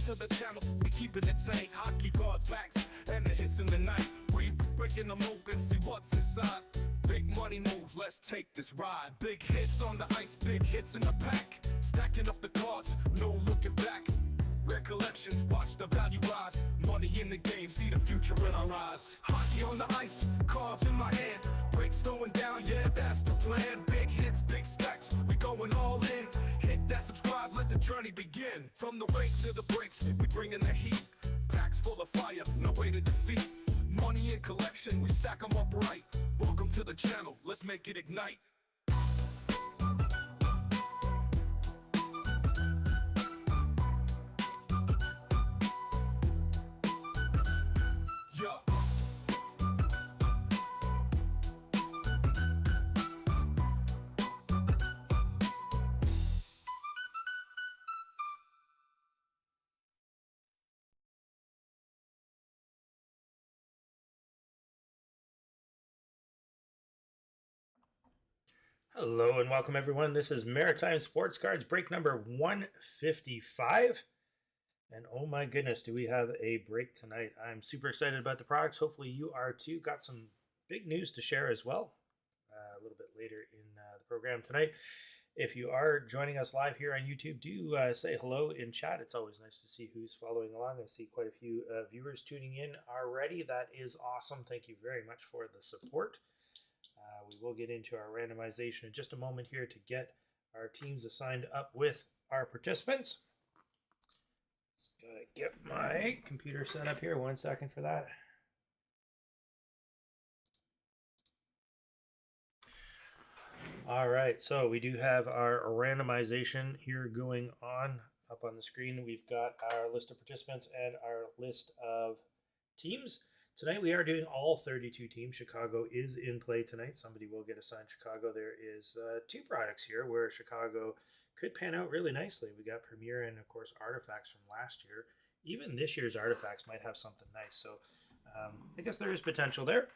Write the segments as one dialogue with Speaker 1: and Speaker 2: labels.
Speaker 1: to the channel, we keeping it tank. Hockey guards backs and the hits in the night. We breaking them open, see what's inside. Big money moves, let's take this ride. Big hits on the ice, big hits in the pack. Stacking up the cards, no looking back. Recollections, watch the value rise. Money in the game, see the future in our eyes. Hockey on the ice, cards in my hand. Breaks throwing down, yeah, that's the plan. Big hits, big stacks, we going all in. Hit that subscribe, let the journey begin. From the rake to the breaks, we bringing the heat. Packs full of fire, no way to defeat. Money in collection, we stack them up right. Welcome to the channel, let's make it ignite. Yeah.
Speaker 2: Hello and welcome everyone. This is Maritime Sports Cards break number 155. And oh my goodness, do we have a break tonight. I'm super excited about the products. Hopefully you are too. Got some big news to share as well a little bit later in the program tonight. If you are joining us live here on YouTube, do say hello in chat. It's always nice to see who's following along. I see quite a few viewers tuning in already. That is awesome. Thank you very much for the support. We will get into our randomization in just a moment here to get our teams assigned up with our participants. Just gotta get my computer set up here. 1 second for that. All right, so we do have our randomization here going on up on the screen. We've got our list of participants and our list of teams. Tonight we are doing all 32 teams. Chicago is in play tonight. Somebody will get assigned Chicago. There is two products here where Chicago could pan out really nicely. We got Premier and, of course, Artifacts from last year. Even this year's Artifacts might have something nice. So I guess there is potential there.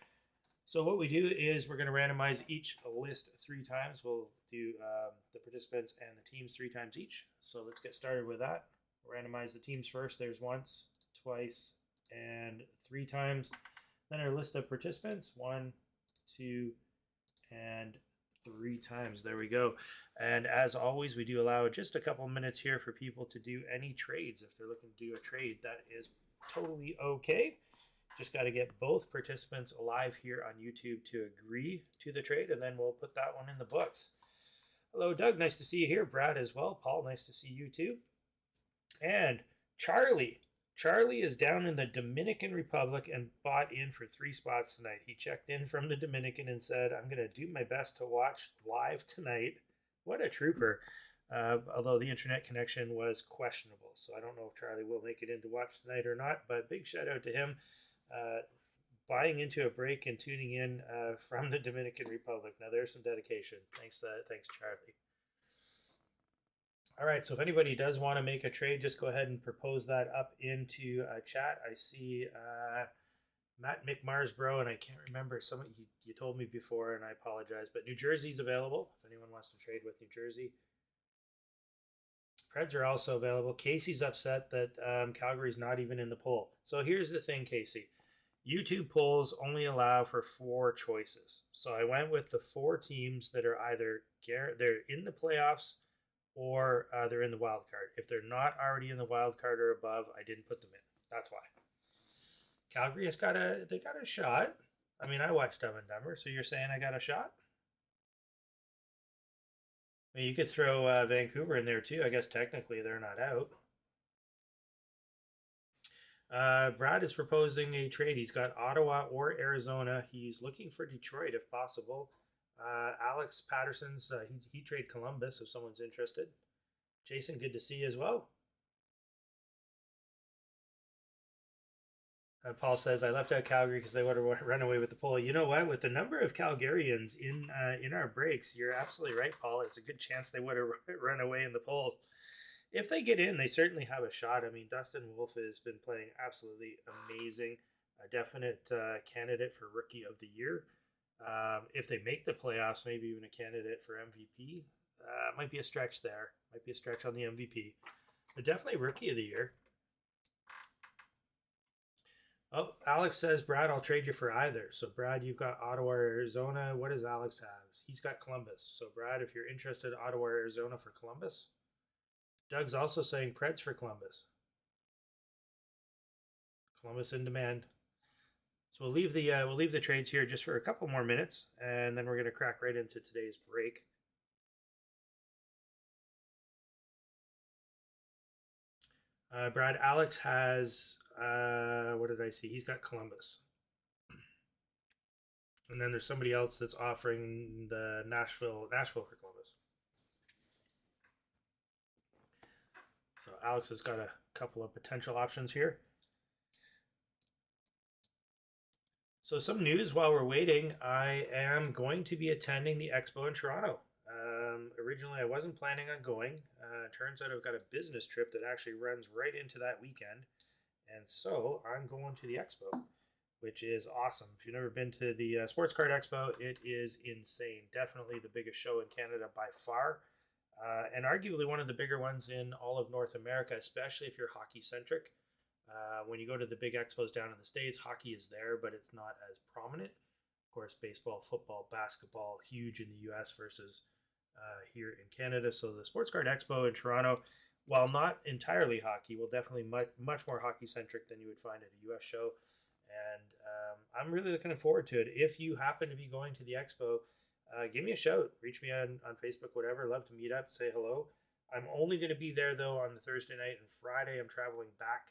Speaker 2: So what we do is we're going to randomize each list 3 times. We'll do the participants and the teams 3 times each. So let's get started with that. Randomize the teams first. There's once, twice, and 3 times. Then our list of participants 1, 2, and 3 times. There we go. And as always, we do allow just a couple minutes here for people to do any trades. If they're looking to do a trade, that is totally okay. Just got to get both participants live here on YouTube to agree to the trade, and then we'll put that one in the books. Hello, Doug. Nice to see you here. Brad as well. Paul, nice to see you too. And Charlie. Charlie is down in the Dominican Republic and bought in for 3 spots tonight. He checked in from the Dominican and said, I'm going to do my best to watch live tonight. What a trooper. Although the internet connection was questionable. So I don't know if Charlie will make it in to watch tonight or not, but big shout out to him. Buying into a break and tuning in from the Dominican Republic. Now there's some dedication. Thanks, Charlie. All right, so if anybody does want to make a trade, just go ahead and propose that up into chat. I see Matt McMarsbro, and I can't remember, you told me before, and I apologize, but New Jersey's available if anyone wants to trade with New Jersey. Preds are also available. Casey's upset that Calgary's not even in the poll. So here's the thing, Casey. YouTube polls only allow for 4 choices. So I went with the 4 teams that are either they're in the playoffs or they're in the wild card. If they're not already in the wild card or above, I didn't put them in. That's why. Calgary has got a shot. I mean, I watched Dumb and Dumber, so you're saying I got a shot? I mean, you could throw Vancouver in there too. I guess technically they're not out. Brad is proposing a trade. He's got Ottawa or Arizona. He's looking for Detroit if possible. Alex Patterson's, he trade Columbus if someone's interested. Jason, good to see you as well. Paul says, I left out Calgary because they would have run away with the poll. You know what? With the number of Calgarians in our breaks, you're absolutely right, Paul. It's a good chance they would have run away in the poll. If they get in, they certainly have a shot. I mean, Dustin Wolf has been playing absolutely amazing. A definite candidate for Rookie of the Year. If they make the playoffs, maybe even a candidate for MVP. Might be a stretch there. Might be a stretch on the MVP. But definitely Rookie of the Year. Oh, Alex says, Brad, I'll trade you for either. So, Brad, you've got Ottawa, Arizona. What does Alex have? He's got Columbus. So, Brad, if you're interested, Ottawa, Arizona for Columbus. Doug's also saying Preds for Columbus. Columbus in demand. So we'll leave the trades here just for a couple more minutes, and then we're going to crack right into today's break. Brad, Alex has what did I see? He's got Columbus, and then there's somebody else that's offering the Nashville for Columbus. So Alex has got a couple of potential options here. So some news while we're waiting. I am going to be attending the Expo in Toronto. Originally, I wasn't planning on going. Turns out I've got a business trip that actually runs right into that weekend. And so I'm going to the Expo, which is awesome. If you've never been to the Sports Card Expo, it is insane. Definitely the biggest show in Canada by far. And arguably one of the bigger ones in all of North America, especially if you're hockey centric. When you go to the big expos down in the States, hockey is there, but it's not as prominent. Of course, baseball, football, basketball, huge in the US versus here in Canada. So the Sports Card Expo in Toronto, while not entirely hockey, will definitely much more hockey centric than you would find at a US show. And I'm really looking forward to it. If you happen to be going to the expo, give me a shout. Reach me on Facebook, whatever. Love to meet up, say hello. I'm only going to be there, though, on the Thursday night and Friday. I'm traveling back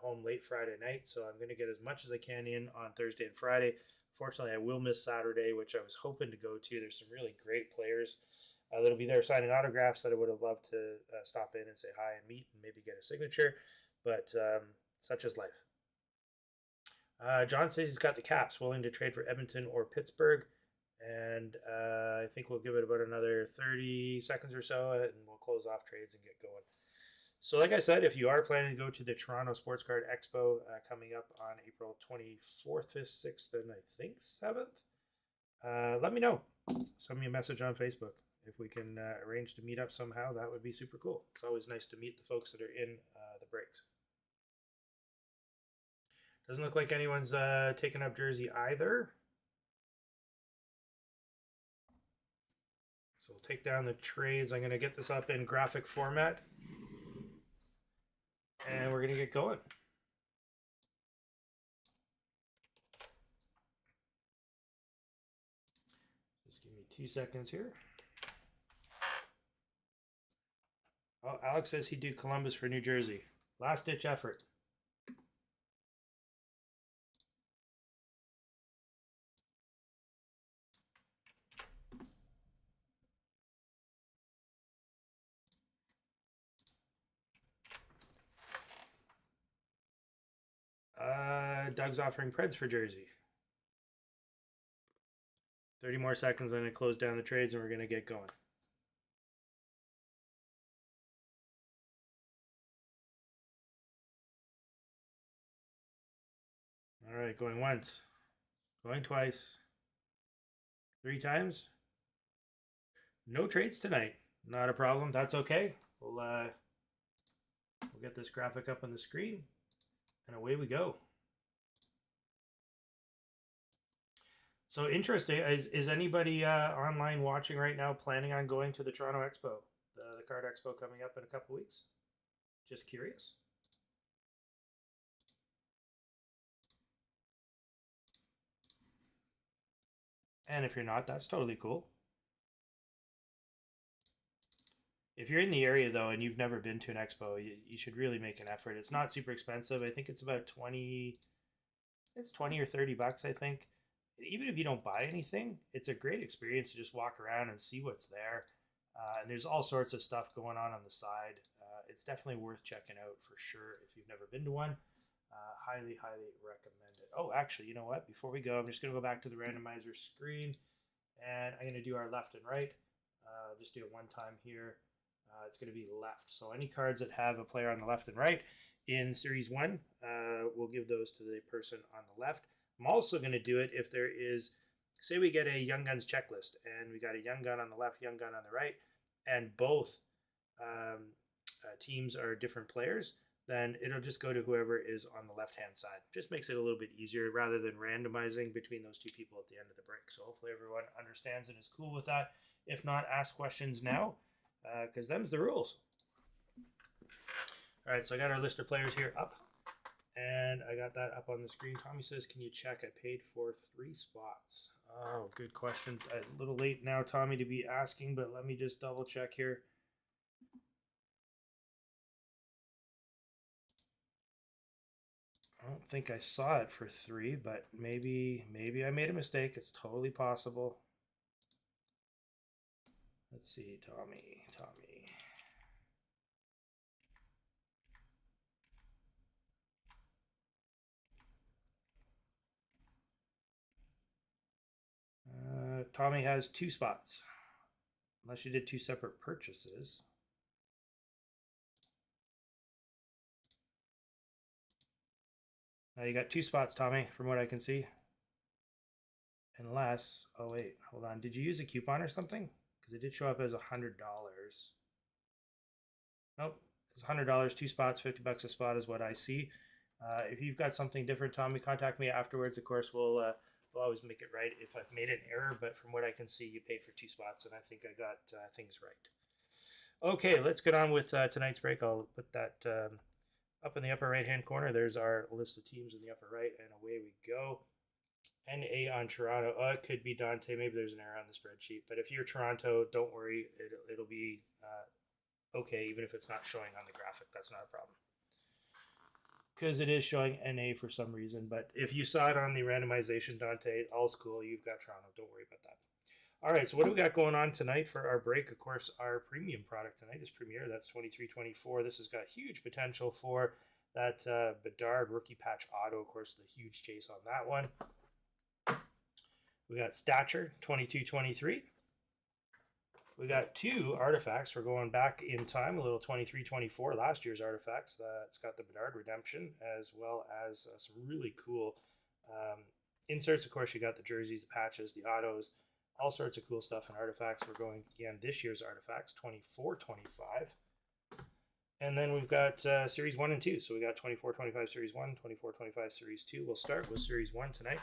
Speaker 2: home late Friday night, so I'm going to get as much as I can in on Thursday and Friday. Fortunately, I will miss Saturday, which I was hoping to go to. There's some really great players that'll be there signing autographs that I would have loved to stop in and say hi and meet and maybe get a signature, but such is life. John says he's got the Caps, willing to trade for Edmonton or Pittsburgh, and I think we'll give it about another 30 seconds or so, and we'll close off trades and get going. So like I said, if you are planning to go to the Toronto Sports Card Expo coming up on April 24th, 5th, 6th, and I think 7th, let me know. Send me a message on Facebook. If we can arrange to meet up somehow, that would be super cool. It's always nice to meet the folks that are in the breaks. Doesn't look like anyone's taken up jersey either. So we'll take down the trades. I'm going to get this up in graphic format. And we're going to get going. Just give me 2 seconds here. Oh, Alex says he'd do Columbus for New Jersey. Last ditch effort. Doug's offering Preds for Jersey. 30 more seconds, I'm going to close down the trades and we're going to get going. All right, going once, going twice, 3 times. No trades tonight. Not a problem. That's okay. We'll get this graphic up on the screen, and away we go. So interesting. Is anybody online watching right now planning on going to the Toronto Expo, the Card Expo coming up in a couple weeks? Just curious. And if you're not, that's totally cool. If you're in the area, though, and you've never been to an expo, you should really make an effort. It's not super expensive. I think it's about 20 or 30 bucks, I think. Even if you don't buy anything, it's a great experience to just walk around and see what's there. And there's all sorts of stuff going on the side. It's definitely worth checking out for sure if you've never been to one. Highly, highly recommend it. Oh, actually, you know what? Before we go, I'm just going to go back to the randomizer screen, and I'm going to do our left and right. Just do it one time here. It's going to be left. So any cards that have a player on the left and right in Series 1, we'll give those to the person on the left. I'm also going to do it if there is, say we get a Young Guns checklist, and we got a Young Gun on the left, Young Gun on the right, and both teams are different players. then it'll just go to whoever is on the left-hand side. Just makes it a little bit easier rather than randomizing between those two people at the end of the break. So hopefully everyone understands and is cool with that. If not, ask questions now, because them's the rules. All right, so I got our list of players here up, and I got that up on the screen. Tommy says, can you check? I paid for 3 spots. Oh, good question. A little late now, Tommy, to be asking, but let me just double check here. I don't think I saw it for 3, but maybe I made a mistake. It's totally possible. Let's see, Tommy. Tommy has 2 spots. Unless you did 2 separate purchases. Now you got 2 spots, Tommy, from what I can see. Unless, oh wait, hold on. Did you use a coupon or something? Because it did show up as $100. Nope, it's $100, 2 spots, $50 a spot is what I see. If you've got something different, Tommy, contact me afterwards. Of course, we'll always make it right if I've made an error. But from what I can see, you paid for 2 spots, and I think I got things right. Okay, let's get on with tonight's break. I'll put that up in the upper right-hand corner. There's our list of teams in the upper right, and away we go. NA on Toronto. It could be Dante. Maybe there's an error on the spreadsheet. But if you're Toronto, don't worry. It'll be okay, even if it's not showing on the graphic. That's not a problem. Because it is showing NA for some reason. But if you saw it on the randomization, Dante, all's cool. You've got Toronto. Don't worry about that. All right, so what do we got going on tonight for our break? Of course, our premium product tonight is Premier. That's 23-24. This has got huge potential for that Bedard rookie patch auto. Of course, the huge chase on that one. We got Stature, 22-23. We got 2 artifacts. We're going back in time, a little 23-24, last year's artifacts. It's got the Bedard Redemption, as well as some really cool inserts. Of course, you got the jerseys, the patches, the autos, all sorts of cool stuff and artifacts. We're going, again, this year's artifacts, 24-25. And then we've got Series 1 and 2. So we got 24-25 Series 1, 24-25 Series 2. We'll start with Series 1 tonight.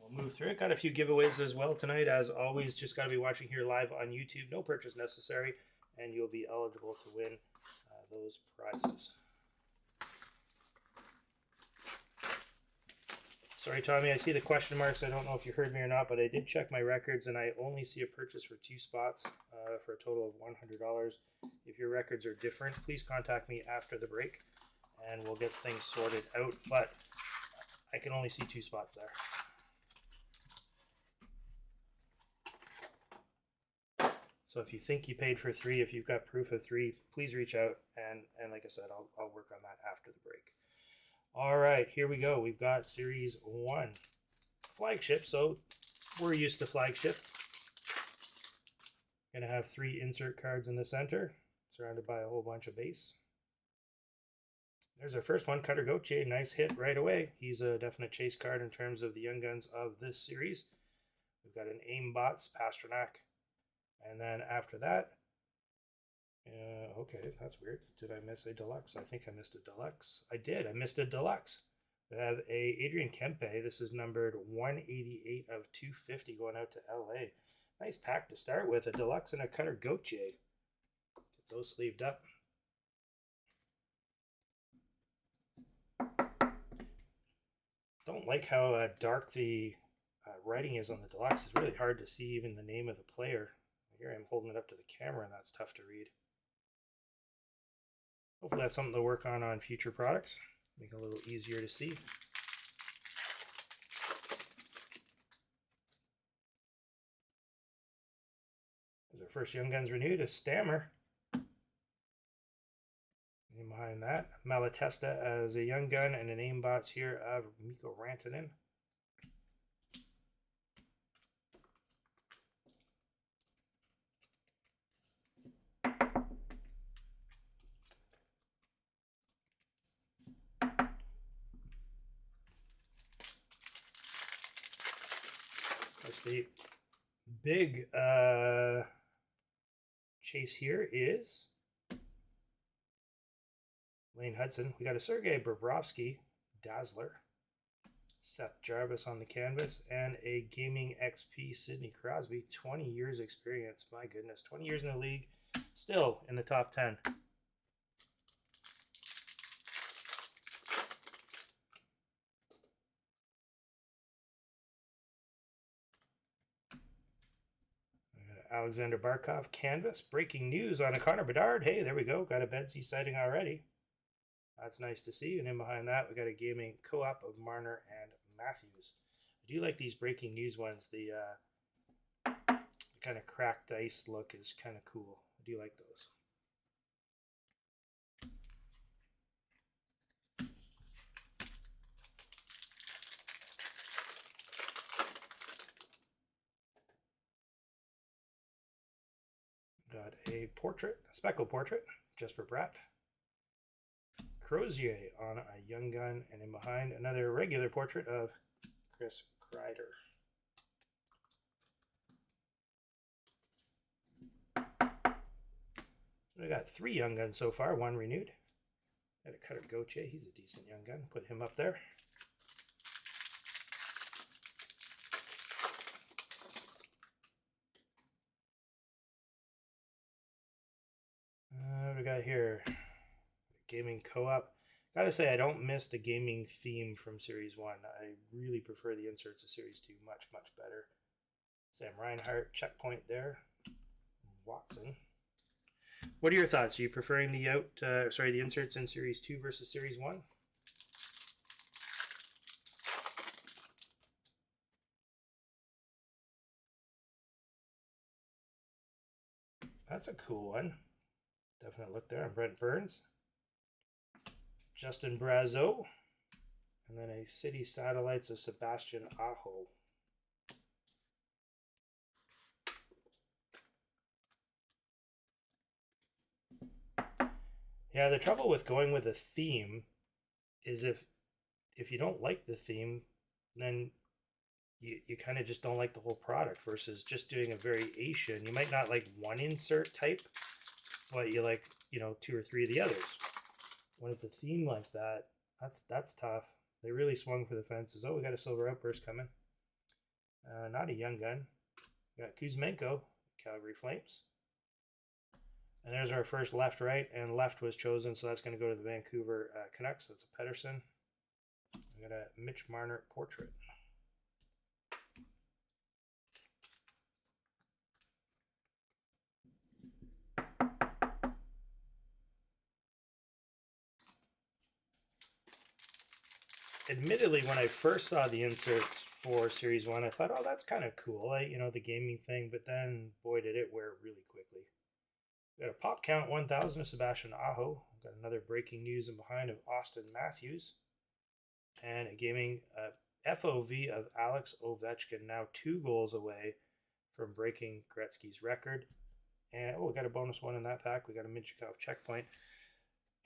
Speaker 2: We'll move through it. Got a few giveaways as well tonight. As always, just got to be watching here live on YouTube. No purchase necessary, and you'll be eligible to win those prizes. Sorry, Tommy, I see the question marks. I don't know if you heard me or not, but I did check my records, and I only see a purchase for 2 spots for a total of $100. If your records are different, please contact me after the break, and we'll get things sorted out, but I can only see 2 spots there. So if you think you paid for 3, if you've got proof of 3, please reach out, and like I said, I'll work on that after the break. All right, here we go. We've got Series 1 flagship, so we're used to flagship. Gonna have 3 insert cards in the center, surrounded by a whole bunch of base. There's our first one, Cutter Gauthier. Nice hit right away. He's a definite chase card in terms of the young guns of this series. We've got an Aimbots, Pasternak. And then after that, okay, that's weird. Did I miss a deluxe? I think I missed a deluxe. I did. I missed a deluxe. We have a Adrian Kempe. This is numbered 188 of 250 going out to LA. Nice pack to start with. A deluxe and a Cutter Gauthier. Get those sleeved up. Don't like how dark the writing is on the deluxe. It's really hard to see even the name of the player. Here I'm holding it up to the camera, and that's tough to read. Hopefully that's something to work on future products. Make it a little easier to see. There's our first Young Guns renewed, a Stammer. And behind that, Malatesta as a Young Gun, and an Aimbots here of Mikko Rantanen. The big chase here is Lane Hudson. We got a Sergei Bobrovsky Dazzler. Seth Jarvis on the canvas, and a Gaming XP Sidney Crosby. 20 years experience. My goodness, 20 years in the league, still in the top 10. Alexander Barkov canvas. Breaking news on a Connor Bedard. Hey, there we go. Got a Betsy sighting already. That's nice to see. And in behind that, we got a gaming co-op of Marner and Matthews. I do like these breaking news ones. The kind of cracked ice look is kind of cool. I do like those. Got a portrait, a speckle portrait, just for Bratt. Crozier on a young gun, and in behind another regular portrait of Chris Kreider. We got 3 young guns so far, 1 renewed. Got a Cutter Gauthier, he's a decent young gun. Put him up there. What do we got here? Gaming co-op. Gotta say, I don't miss the gaming theme from Series 1. I really prefer the inserts of Series 2 much, much better. Sam Reinhart, checkpoint there. Watson. What are your thoughts? Are you preferring the the inserts in Series 2 versus Series 1? That's a cool one. Definite look there on Brent Burns. Justin Brazeau. And then a City Satellites of Sebastian Aho. Yeah, the trouble with going with a theme is if you don't like the theme, then you kind of just don't like the whole product versus just doing a variation. You might not like one insert type, but you like, 2 or 3 of the others. When it's a theme like that, that's tough. They really swung for the fences. Oh, we got a Silver Outburst coming. Not a young gun. We got Kuzmenko, Calgary Flames. And there's our first left-right, and left was chosen, so that's going to go to the Vancouver Canucks. That's a Pettersson. We got a Mitch Marner portrait. Admittedly, when I first saw the inserts for Series 1, I thought, oh, that's kind of cool, the gaming thing, but then, boy, did it wear really quickly. We got a pop count 1000 of Sebastian Aho. Got another breaking news in behind of Austin Matthews. And a gaming FOV of Alex Ovechkin, now 2 goals away from breaking Gretzky's record. And we got a bonus one in that pack. We got a Minchikov checkpoint.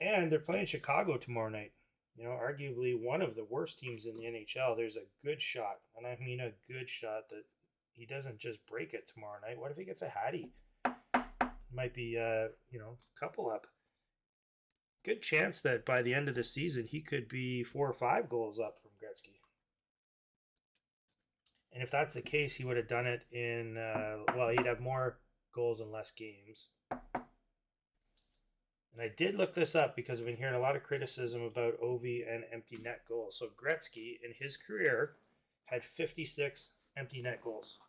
Speaker 2: And they're playing Chicago tomorrow night. Arguably one of the worst teams in the NHL. There's a good shot, and I mean a good shot, that he doesn't just break it tomorrow night. What if he gets a Hattie? Might be, couple up. Good chance that by the end of the season, he could be 4 or 5 goals up from Gretzky. And if that's the case, he would have done it in, he'd have more goals in less games. And I did look this up because I've been hearing a lot of criticism about Ovi and empty net goals. So Gretzky, in his career, had 56 empty net goals.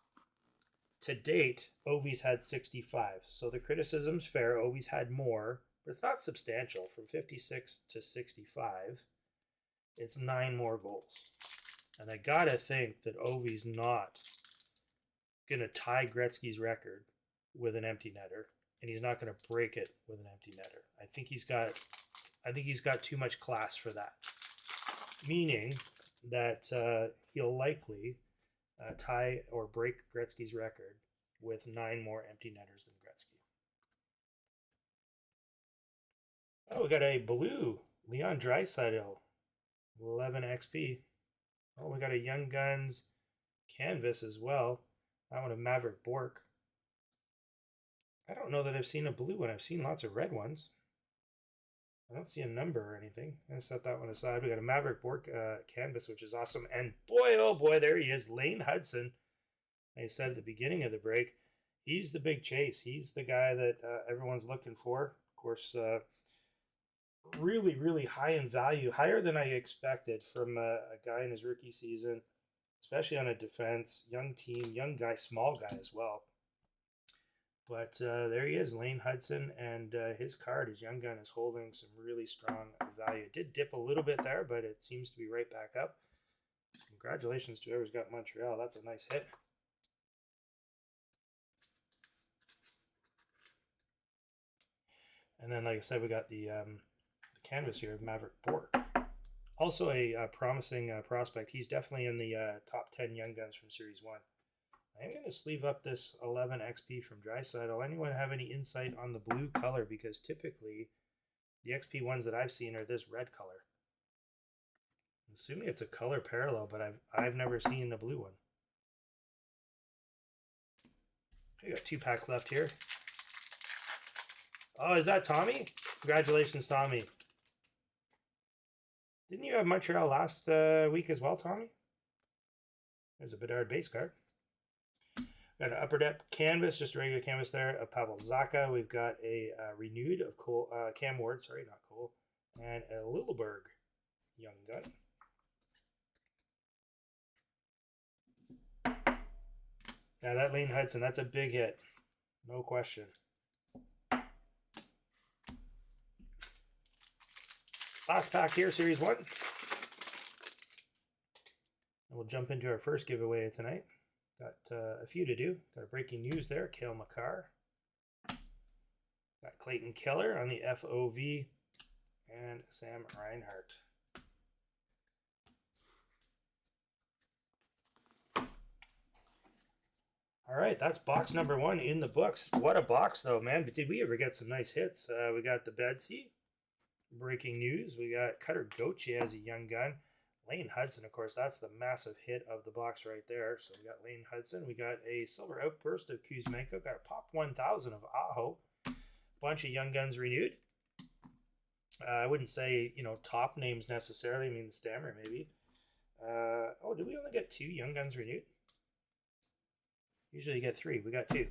Speaker 2: To date, Ovi's had 65. So the criticism's fair. Ovi's had more, but it's not substantial. From 56 to 65, it's 9 more goals. And I gotta think that Ovi's not gonna tie Gretzky's record with an empty netter, and he's not gonna break it with an empty netter. I think he's got too much class for that. Meaning that he'll likely tie or break Gretzky's record with 9 more empty netters than Gretzky. Oh, we got a blue Leon Draisaitl, 11 XP. Oh, we got a Young Guns canvas as well. That one of Maverick Bork. I don't know that I've seen a blue one. I've seen lots of red ones. I don't see a number or anything. I'm going to set that one aside. We got a Maverick Bork canvas, which is awesome. And boy, oh boy, there he is, Lane Hudson. Like I said at the beginning of the break, he's the big chase. He's the guy that everyone's looking for. Of course, really, really high in value, higher than I expected from a guy in his rookie season, especially on a defense, young team, young guy, small guy as well. But there he is, Lane Hudson, and his card, his young gun, is holding some really strong value. It did dip a little bit there, but it seems to be right back up. Congratulations to whoever's got Montreal. That's a nice hit. And then, like I said, we got the canvas here of Maverick Bork. Also a promising prospect. He's definitely in the top 10 young guns from Series 1. I'm going to sleeve up this 11 XP from Draisaitl. Anyone have any insight on the blue color? Because typically the XP ones that I've seen are this red color. I'm assuming it's a color parallel, but I've never seen the blue one. I got 2 packs left here. Oh, is that Tommy? Congratulations, Tommy. Didn't you have Montreal last week as well, Tommy? There's a Bedard base card. Got an upper depth canvas, just a regular canvas there, of Pavel Zacha. We've got a renewed of Cole, Cam Ward, sorry, not Cole, and a Lilleberg young gun. Now that Lane Hudson, that's a big hit, no question. Last pack here, Series 1. And we'll jump into our first giveaway tonight. Got a few to do. Got a breaking news there. Cale Makar. Got Clayton Keller on the FOV. And Sam Reinhart. All right, that's box number 1 in the books. What a box, though, man. But did we ever get some nice hits? We got the Bedsy. Breaking news. We got Cutter Gauthier as a young gun. Lane Hudson, of course, that's the massive hit of the box right there. So we got Lane Hudson. We got a Silver Outburst of Kuzmenko. Got a Pop 1000 of Aho. Bunch of young guns renewed. I wouldn't say, top names necessarily. I mean, the Stammer maybe. Oh, did we only get 2 young guns renewed? Usually you get 3. We got 2.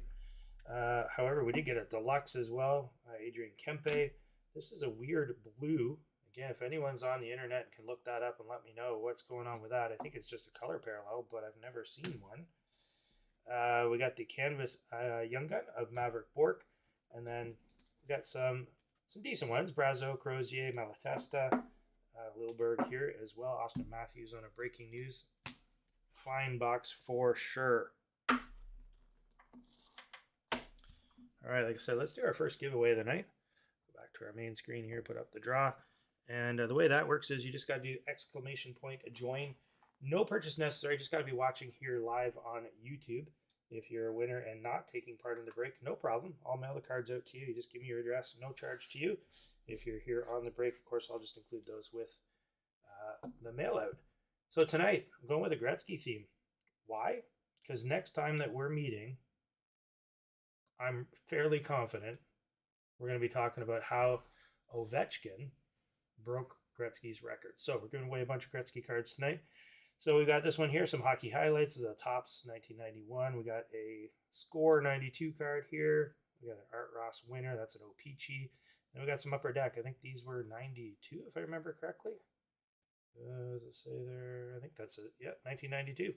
Speaker 2: However, we did get a deluxe as well. Adrian Kempe. This is a weird blue. Again, if anyone's on the internet and can look that up and let me know what's going on with that. I think it's just a color parallel, but I've never seen one. We got the canvas young gun of Maverick Bork. And then we got some decent ones. Brazo, Crozier, Malatesta, Lilleberg here as well. Austin Matthews on a breaking news. Fine box for sure. All right, like I said, let's do our first giveaway of the night. Go back to our main screen here, put up the draw. And the way that works is you just got to do exclamation point join. No purchase necessary. Just got to be watching here live on YouTube. If you're a winner and not taking part in the break, no problem. I'll mail the cards out to you. You just give me your address, no charge to you. If you're here on the break, of course, I'll just include those with the mail out. So tonight, I'm going with a Gretzky theme. Why? Because next time that we're meeting, I'm fairly confident we're going to be talking about how Ovechkin broke Gretzky's record. So we're giving away a bunch of Gretzky cards tonight. So we got this one here, some hockey highlights. This is a Topps 1991. We got a Score 92 card here. We got an Art Ross winner. That's an O-Pee-Chee. And we got some Upper Deck. I think these were 92, if I remember correctly. Does it say there? I think that's it. Yeah, 1992.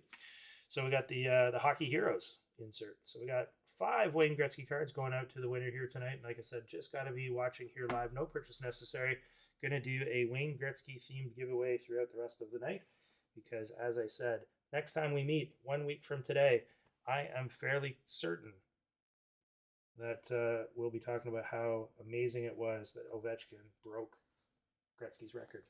Speaker 2: So we got the Hockey Heroes insert. So we got 5 Wayne Gretzky cards going out to the winner here tonight. And like I said, just got to be watching here live. No purchase necessary. Going to do a Wayne Gretzky themed giveaway throughout the rest of the night. Because as I said, next time we meet, 1 week from today, I am fairly certain that we'll be talking about how amazing it was that Ovechkin broke Gretzky's record.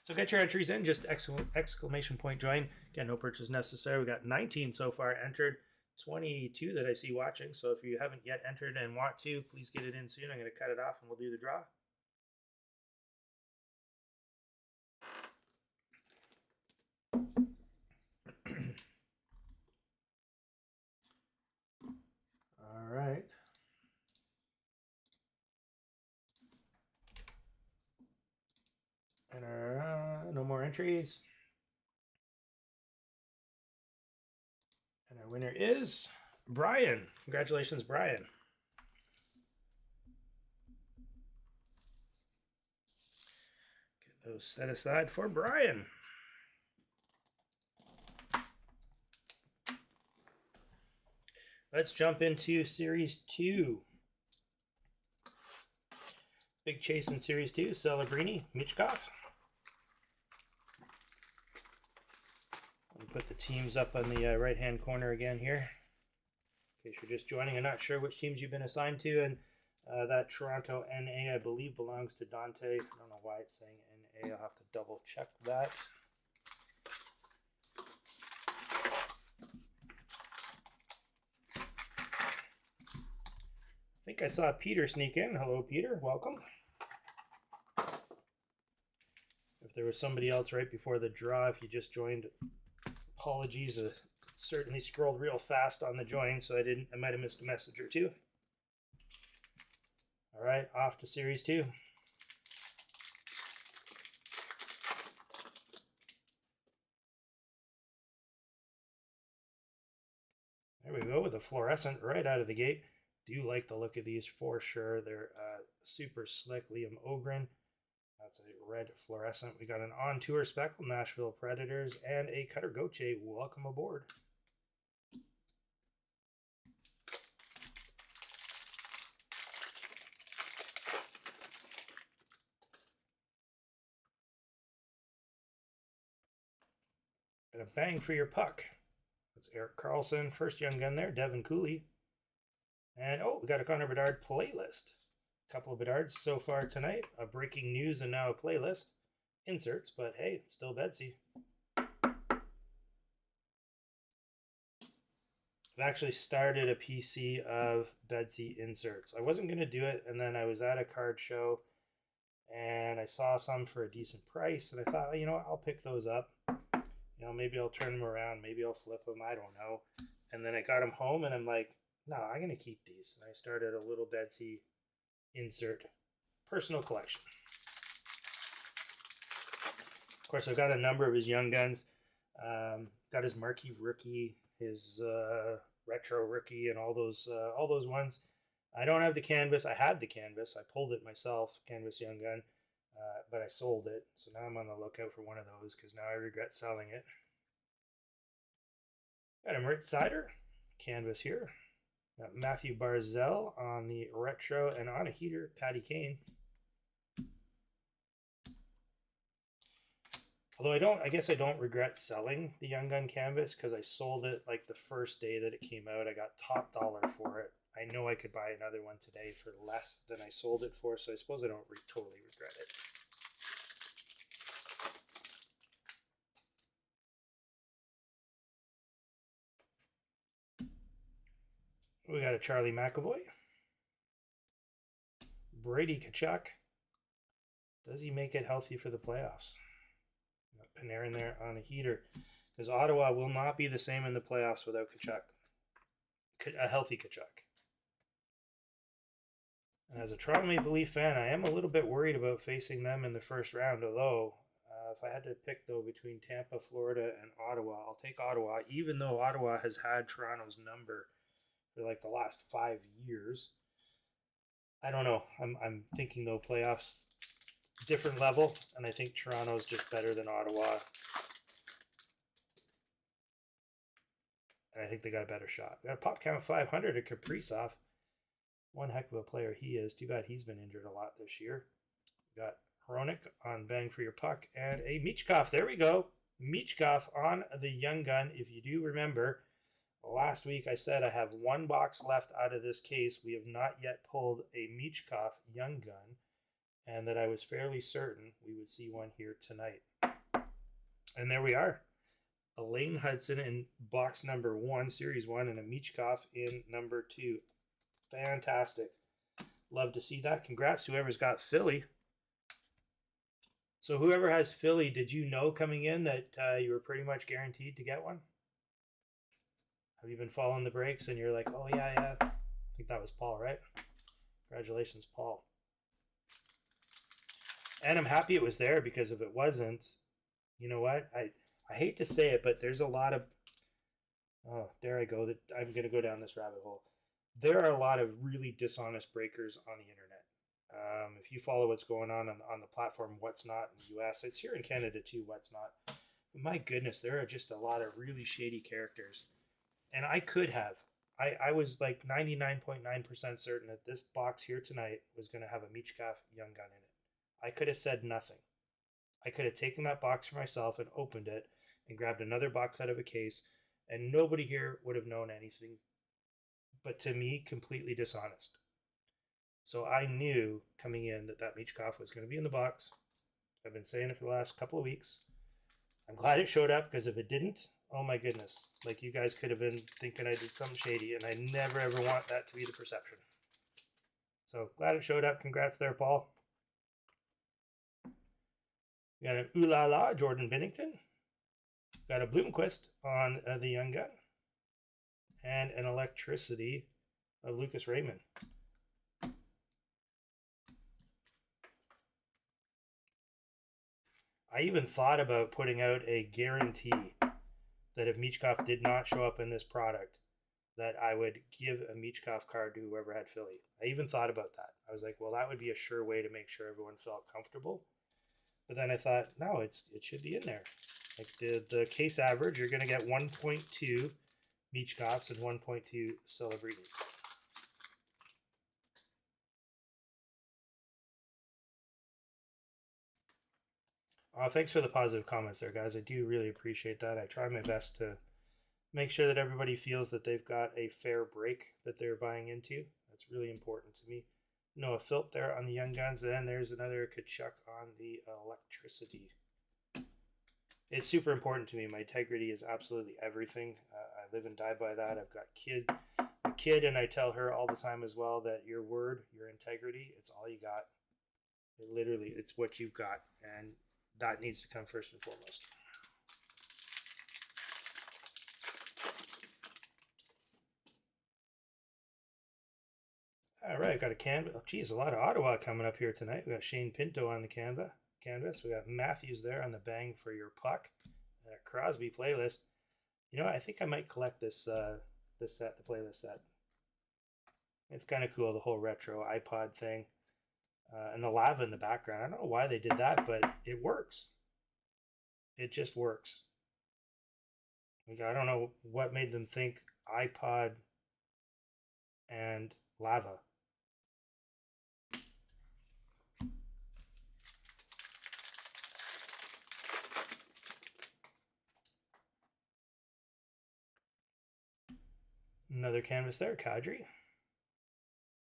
Speaker 2: So get your entries in, just exclamation point join. Again, no purchase necessary. We got 19 so far entered, 22 that I see watching. So if you haven't yet entered and want to, please get it in soon. I'm going to cut it off and we'll do the draw. All right. entries. And our winner is Brian. Congratulations, Brian. Get those set aside for Brian. Let's jump into Series 2. Big chase in Series 2, Celebrini, Michkov. Put the teams up on the right-hand corner again here. In case you're just joining and not sure which teams you've been assigned to. And that Toronto NA, I believe, belongs to Dante. I don't know why it's saying NA. I'll have to double check that. I think I saw Peter sneak in. Hello, Peter. Welcome. If there was somebody else right before the draw, if you just joined, apologies. Certainly scrolled real fast on the join, so I might have missed a message or two. All right, off to Series 2. There we go with the fluorescent right out of the gate. Do like the look of these for sure. They're super slick. Liam Ogren. That's a red fluorescent. We got an on-tour Speckle, Nashville Predators, and a Cutter Goche. Welcome aboard. And a bang for your puck. That's Eric Carlson. First young gun there, Devin Cooley. And oh, we got a Connor Bedard playlist. A couple of Bedards so far tonight. A breaking news and now a playlist. Inserts, but hey, it's still Betsy. I've actually started a PC of Betsy inserts. I wasn't going to do it, and then I was at a card show and I saw some for a decent price, and I thought, you know what, I'll pick those up. You know, maybe I'll turn them around, maybe I'll flip them, I don't know. And then I got them home and I'm like, no, I'm going to keep these. And I started a little Betsy insert personal collection. Of course, I've got a number of his young guns. Got his marquee rookie, his retro rookie, and all those ones. I don't have the canvas. I had the canvas. I pulled it myself, canvas young gun, but I sold it. So now I'm on the lookout for one of those because now I regret selling it. Got a Maritime Cider canvas here. Got Matthew Barzell on the retro, and on a heater, Patty Kane. Although I guess I don't regret selling the Young Gun canvas because I sold it like the first day that it came out. I got top dollar for it. I know I could buy another one today for less than I sold it for, so I suppose I don't totally regret it. We got a Charlie McAvoy. Brady Tkachuk. Does he make it healthy for the playoffs? Got Panarin there on a heater. Because Ottawa will not be the same in the playoffs without Tkachuk. A healthy Tkachuk. And as a Toronto Maple Leaf fan, I am a little bit worried about facing them in the first round. Although, if I had to pick, though, between Tampa, Florida, and Ottawa, I'll take Ottawa. Even though Ottawa has had Toronto's number for like the last 5 years. I don't know. I'm thinking though playoffs different level, and I think Toronto's just better than Ottawa. And I think they got a better shot. We got a pop count 500 at Kaprizov. One heck of a player he is. Too bad he's been injured a lot this year. We got Hronik on Bang for Your Puck, and a Michkov. There we go. Michkov on the Young Gun. If you do remember, last week I said I have one box left out of this case. We have not yet pulled a Michkov Young Gun, and that I was fairly certain we would see one here tonight. And there we are. A Lane Hudson in box number 1, series 1, and a Michkov in number 2. Fantastic. Love to see that. Congrats to whoever's got Philly. So whoever has Philly, did you know coming in that you were pretty much guaranteed to get one? Have you been following the breaks and you're like, oh yeah. I think that was Paul, right? Congratulations, Paul. And I'm happy it was there, because if it wasn't, you know what? I hate to say it, but there's a lot of, oh, there I go. That I'm going to go down this rabbit hole. There are a lot of really dishonest breakers on the internet. If you follow what's going on the platform, what's not in the U.S., it's here in Canada too. What's not? But my goodness, there are just a lot of really shady characters, and I could have. I was like 99.9% certain that this box here tonight was going to have a Michkov Young Gun in it. I could have said nothing. I could have taken that box for myself and opened it and grabbed another box out of a case, and nobody here would have known anything but to me, completely dishonest. So I knew coming in that that Michkov was going to be in the box. I've been saying it for the last couple of weeks. I'm glad it showed up because if it didn't, oh my goodness, like you guys could have been thinking I did something shady, and I never ever want that to be the perception. So glad it showed up. Congrats there, Paul. We got an Ooh La La, Jordan Binnington. Got a Bloomquist on the Young Gun. And an Electricity of Lucas Raymond. I even thought about putting out a guarantee that if Michkov did not show up in this product, that I would give a Michkov card to whoever had Philly. I even thought about that. I was like, well, that would be a sure way to make sure everyone felt comfortable. But then I thought, no, it should be in there. Like the case average, you're going to get 1.2 Michkovs and 1.2 Celebrities. Thanks for the positive comments there, guys. I do really appreciate that. I try my best to make sure that everybody feels that they've got a fair break that they're buying into. That's really important to me. Noah Philp there on the Young Guns, and there's another Kachuk on the Electricity. It's super important to me. My integrity is absolutely everything. I live and die by that. I've got a kid, and I tell her all the time as well that your word, your integrity, it's all you got. Literally, it's what you've got, and that needs to come first and foremost. All right, got a canvas. Oh, geez, a lot of Ottawa coming up here tonight. We got Shane Pinto on the canvas. We got Matthews there on the Bang for Your Puck, and a Crosby playlist. You know, I think I might collect this this set, the playlist set. It's kind of cool, the whole retro iPod thing, and the lava in the background. I don't know why they did that, but it works. It just works. Like, I don't know what made them think iPod and lava. Another canvas there, Kadri.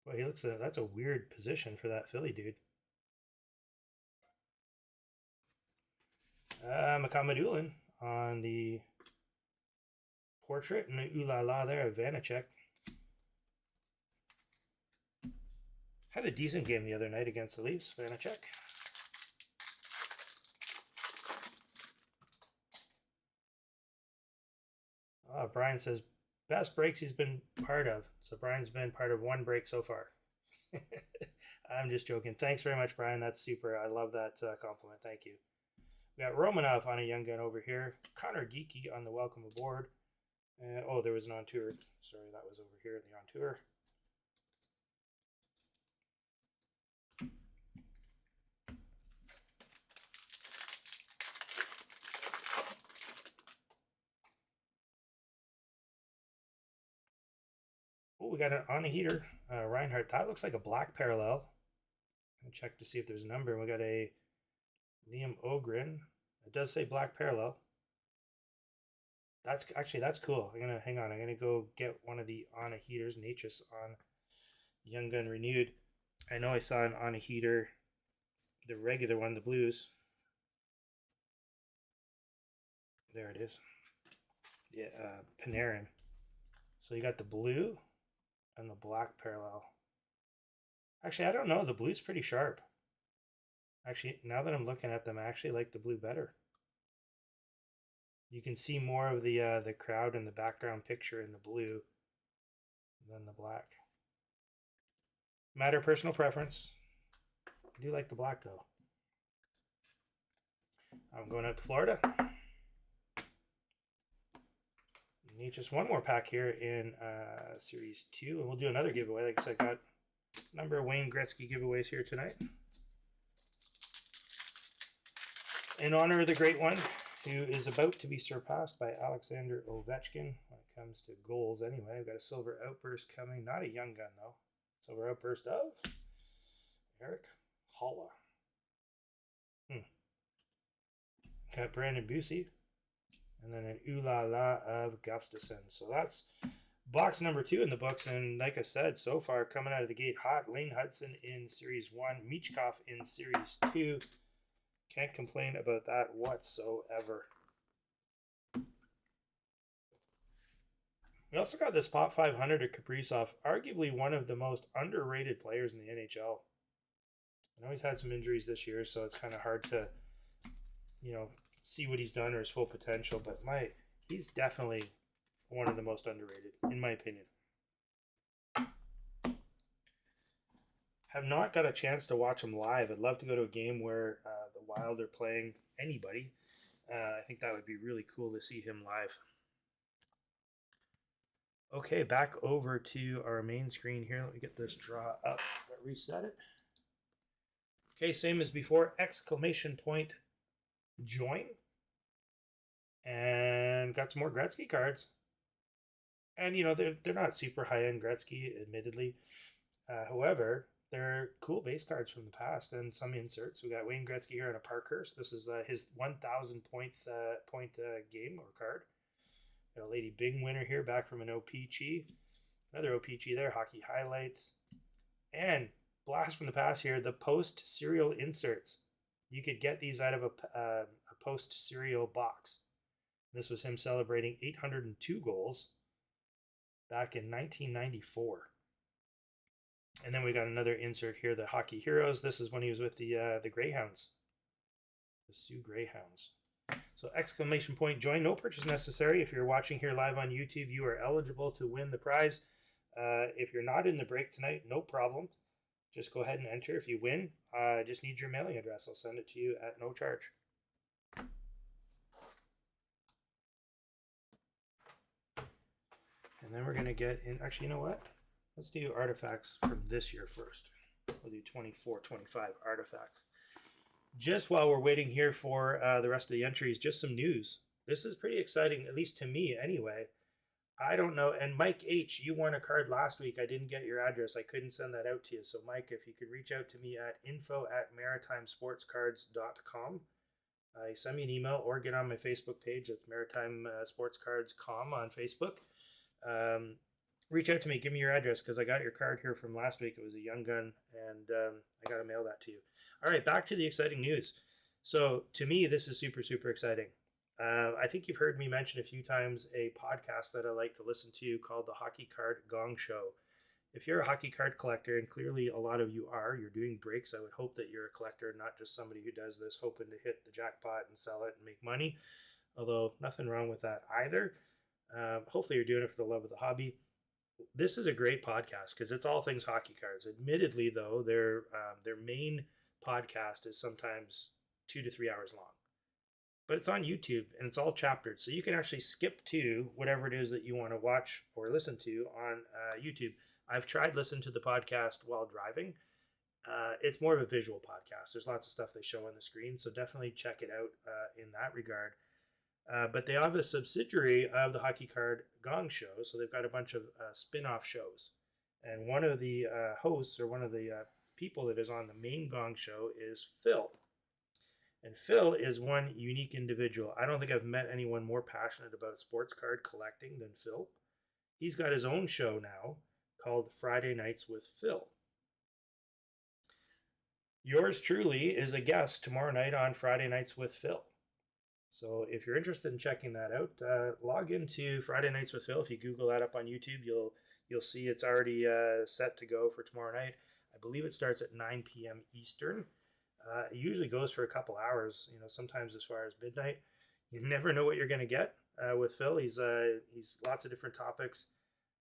Speaker 2: Well, he looks that's a weird position for that Philly dude. Makamadulin on the portrait, and Ooh La La there, Vanacek. Had a decent game the other night against the Leafs, Vanacek. Brian says, best breaks he's been part of. So Brian's been part of one break so far. I'm just joking. Thanks very much, Brian. That's super. I love that compliment. Thank you. We got Romanov on a Young Gun over here. Connor Geeky on the welcome aboard. Oh, there was an on tour. Sorry, that was over here, the on tour. Oh, we got it on a heater. Reinhardt. That looks like a black parallel. I'll check to see if there's a number. We got a Liam Ogren. It does say black parallel. That's cool. I'm gonna hang on. I'm gonna go get one of the on a heaters. Natchez on Young Gun renewed. I know I saw an on a heater, the regular one, the blues. There it is. Yeah, Panarin. So you got the blue and the black parallel. Actually, I don't know. The blue's pretty sharp. Actually, now that I'm looking at them, I actually like the blue better. You can see more of the crowd in the background picture in the blue than the black. Matter of personal preference. I do like the black though. I'm going out to Florida. Need just one more pack here in Series 2, and we'll do another giveaway. Like I said, got a number of Wayne Gretzky giveaways here tonight. In honor of the great one, who is about to be surpassed by Alexander Ovechkin when it comes to goals anyway. We've got a silver outburst coming. Not a young gun, though. Silver outburst of Eric Holla. Got Brandon Busey. And then an Ooh La La of Gustafson. So that's box number 2 in the books. And like I said, so far coming out of the gate hot. Lane Hudson in Series 1. Michkov in Series 2. Can't complain about that whatsoever. We also got this Pop 500 of Kaprizov. Arguably one of the most underrated players in the NHL. I know he's had some injuries this year, so it's kind of hard to, see what he's done or his full potential, but he's definitely one of the most underrated, in my opinion. Have not got a chance to watch him live. I'd love to go to a game where the Wild are playing anybody. I think that would be really cool to see him live. Okay, back over to our main screen here. Let me get this draw up. Reset it. Okay, same as before. Exclamation point. Join, and got some more Gretzky cards, and they're not super high-end Gretzky, admittedly. However, they're cool base cards from the past and some inserts. We got Wayne Gretzky here on a Parkhurst. This is his 1,000 point game or card. Got a Lady Bing winner here, back from an O-Pee-Chee. Another O-Pee-Chee there. Hockey highlights, and blast from the past here. The post serial inserts. You could get these out of a post serial box. This was him celebrating 802 goals back in 1994. And then we got another insert here, the Hockey Heroes. This is when he was with the Greyhounds, the Sioux Greyhounds. So exclamation point join. No purchase necessary. If you're watching here live on YouTube, you are eligible to win the prize. If you're not in the break tonight, no problem. Just go ahead and enter. If you win, just need your mailing address. I'll send it to you at no charge. And then we're going to get in. Actually, you know what? Let's do artifacts from this year first. We'll do 24, 25 artifacts. Just while we're waiting here for the rest of the entries, just some news. This is pretty exciting, at least to me anyway. I don't know. And Mike H., you won a card last week. I didn't get your address. I couldn't send that out to you. So, Mike, if you could reach out to me at info@maritimesportscards.com. Send me an email or get on my Facebook page. That's Maritime Sportscards.com on Facebook. Reach out to me. Give me your address because I got your card here from last week. It was a young gun, and I got to mail that to you. All right, back to the exciting news. So, to me, this is super, super exciting. I think you've heard me mention a few times a podcast that I like to listen to called the Hockey Card Gong Show. If you're a hockey card collector, and clearly a lot of you are, you're doing breaks, I would hope that you're a collector, not just somebody who does this hoping to hit the jackpot and sell it and make money, although nothing wrong with that either. Hopefully you're doing it for the love of the hobby. This is a great podcast because it's all things hockey cards. Admittedly, though, their main podcast is sometimes 2 to 3 hours long. But it's on YouTube, and it's all chaptered. So you can actually skip to whatever it is that you want to watch or listen to on YouTube. I've tried listening to the podcast while driving. It's more of a visual podcast. There's lots of stuff they show on the screen, so definitely check it out in that regard. But they have a subsidiary of the Hockey Card Gong Show, so they've got a bunch of spin-off shows. And one of the hosts, or one of the people that is on the main Gong Show, is Phil. And Phil is one unique individual. I don't think I've met anyone more passionate about sports card collecting than Phil. He's got his own show now called Friday Nights with Phil. Yours truly is a guest tomorrow night on Friday Nights with Phil. So if you're interested in checking that out, log into Friday Nights with Phil. If you Google that up on YouTube, you'll see it's already set to go for tomorrow night. I believe it starts at 9 p.m. Eastern. It usually goes for a couple hours, sometimes as far as midnight. You never know what you're going to get with Phil. He's lots of different topics.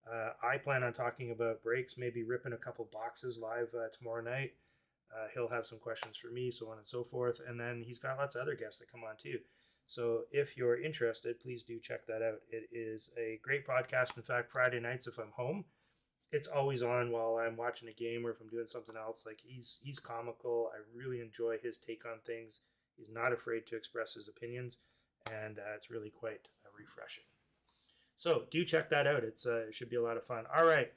Speaker 2: I plan on talking about breaks, maybe ripping a couple boxes live tomorrow night. He'll have some questions for me, so on and so forth. And then he's got lots of other guests that come on too. So if you're interested, please do check that out. It is a great podcast. In fact, Friday nights, if I'm home, it's always on while I'm watching a game or if I'm doing something else. Like he's comical. I really enjoy his take on things. He's not afraid to express his opinions, and it's really quite refreshing. So do check that out. It should be a lot of fun. All right,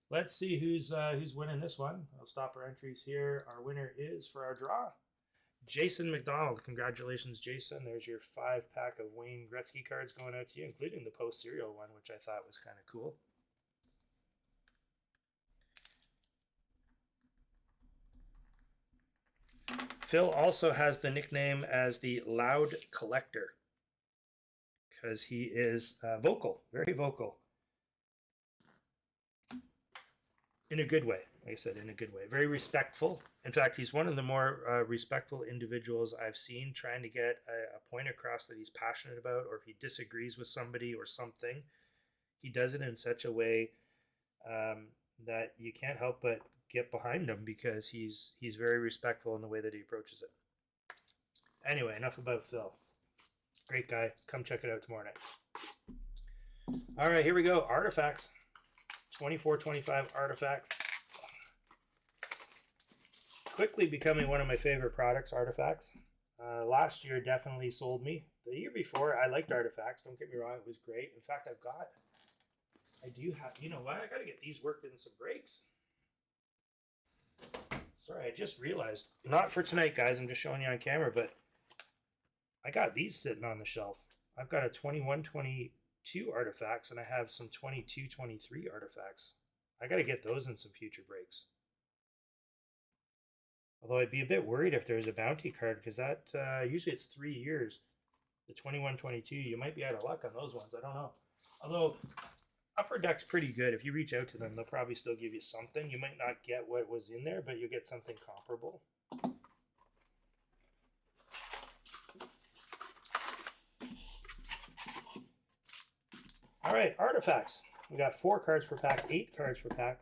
Speaker 2: let's see who's winning this one. I'll stop our entries here. Our winner is, for our draw, Jason McDonald. Congratulations, Jason. There's your 5-pack of Wayne Gretzky cards going out to you, including the post serial one, which I thought was kind of cool. Phil also has the nickname as the Loud Collector because he is vocal, very vocal. In a good way, like I said, in a good way. Very respectful. In fact, he's one of the more respectful individuals I've seen trying to get a point across that he's passionate about, or if he disagrees with somebody or something, he does it in such a way that you can't help but get behind him because he's very respectful in the way that he approaches it. Anyway, enough about Phil. Great guy. Come check it out tomorrow night. All right, here we go. Artifacts. 24-25 Artifacts. Quickly becoming one of my favorite products, Artifacts. Last year definitely sold me. The year before, I liked Artifacts. Don't get me wrong, it was great. In fact, I do have, you know what? I got to get these worked in some breaks. Sorry, I just realized. Not for tonight, guys. I'm just showing you on camera, but I got these sitting on the shelf. I've got a 21-22 Artifacts, and I have some 22-23 Artifacts. I got to get those in some future breaks. Although I'd be a bit worried if there's a bounty card, because that usually it's 3 years. The 21-22, you might be out of luck on those ones. I don't know. Although Upper Deck's pretty good. If you reach out to them, they'll probably still give you something. You might not get what was in there, but you'll get something comparable. All right, Artifacts. We got 4 cards per pack, 8 cards per pack.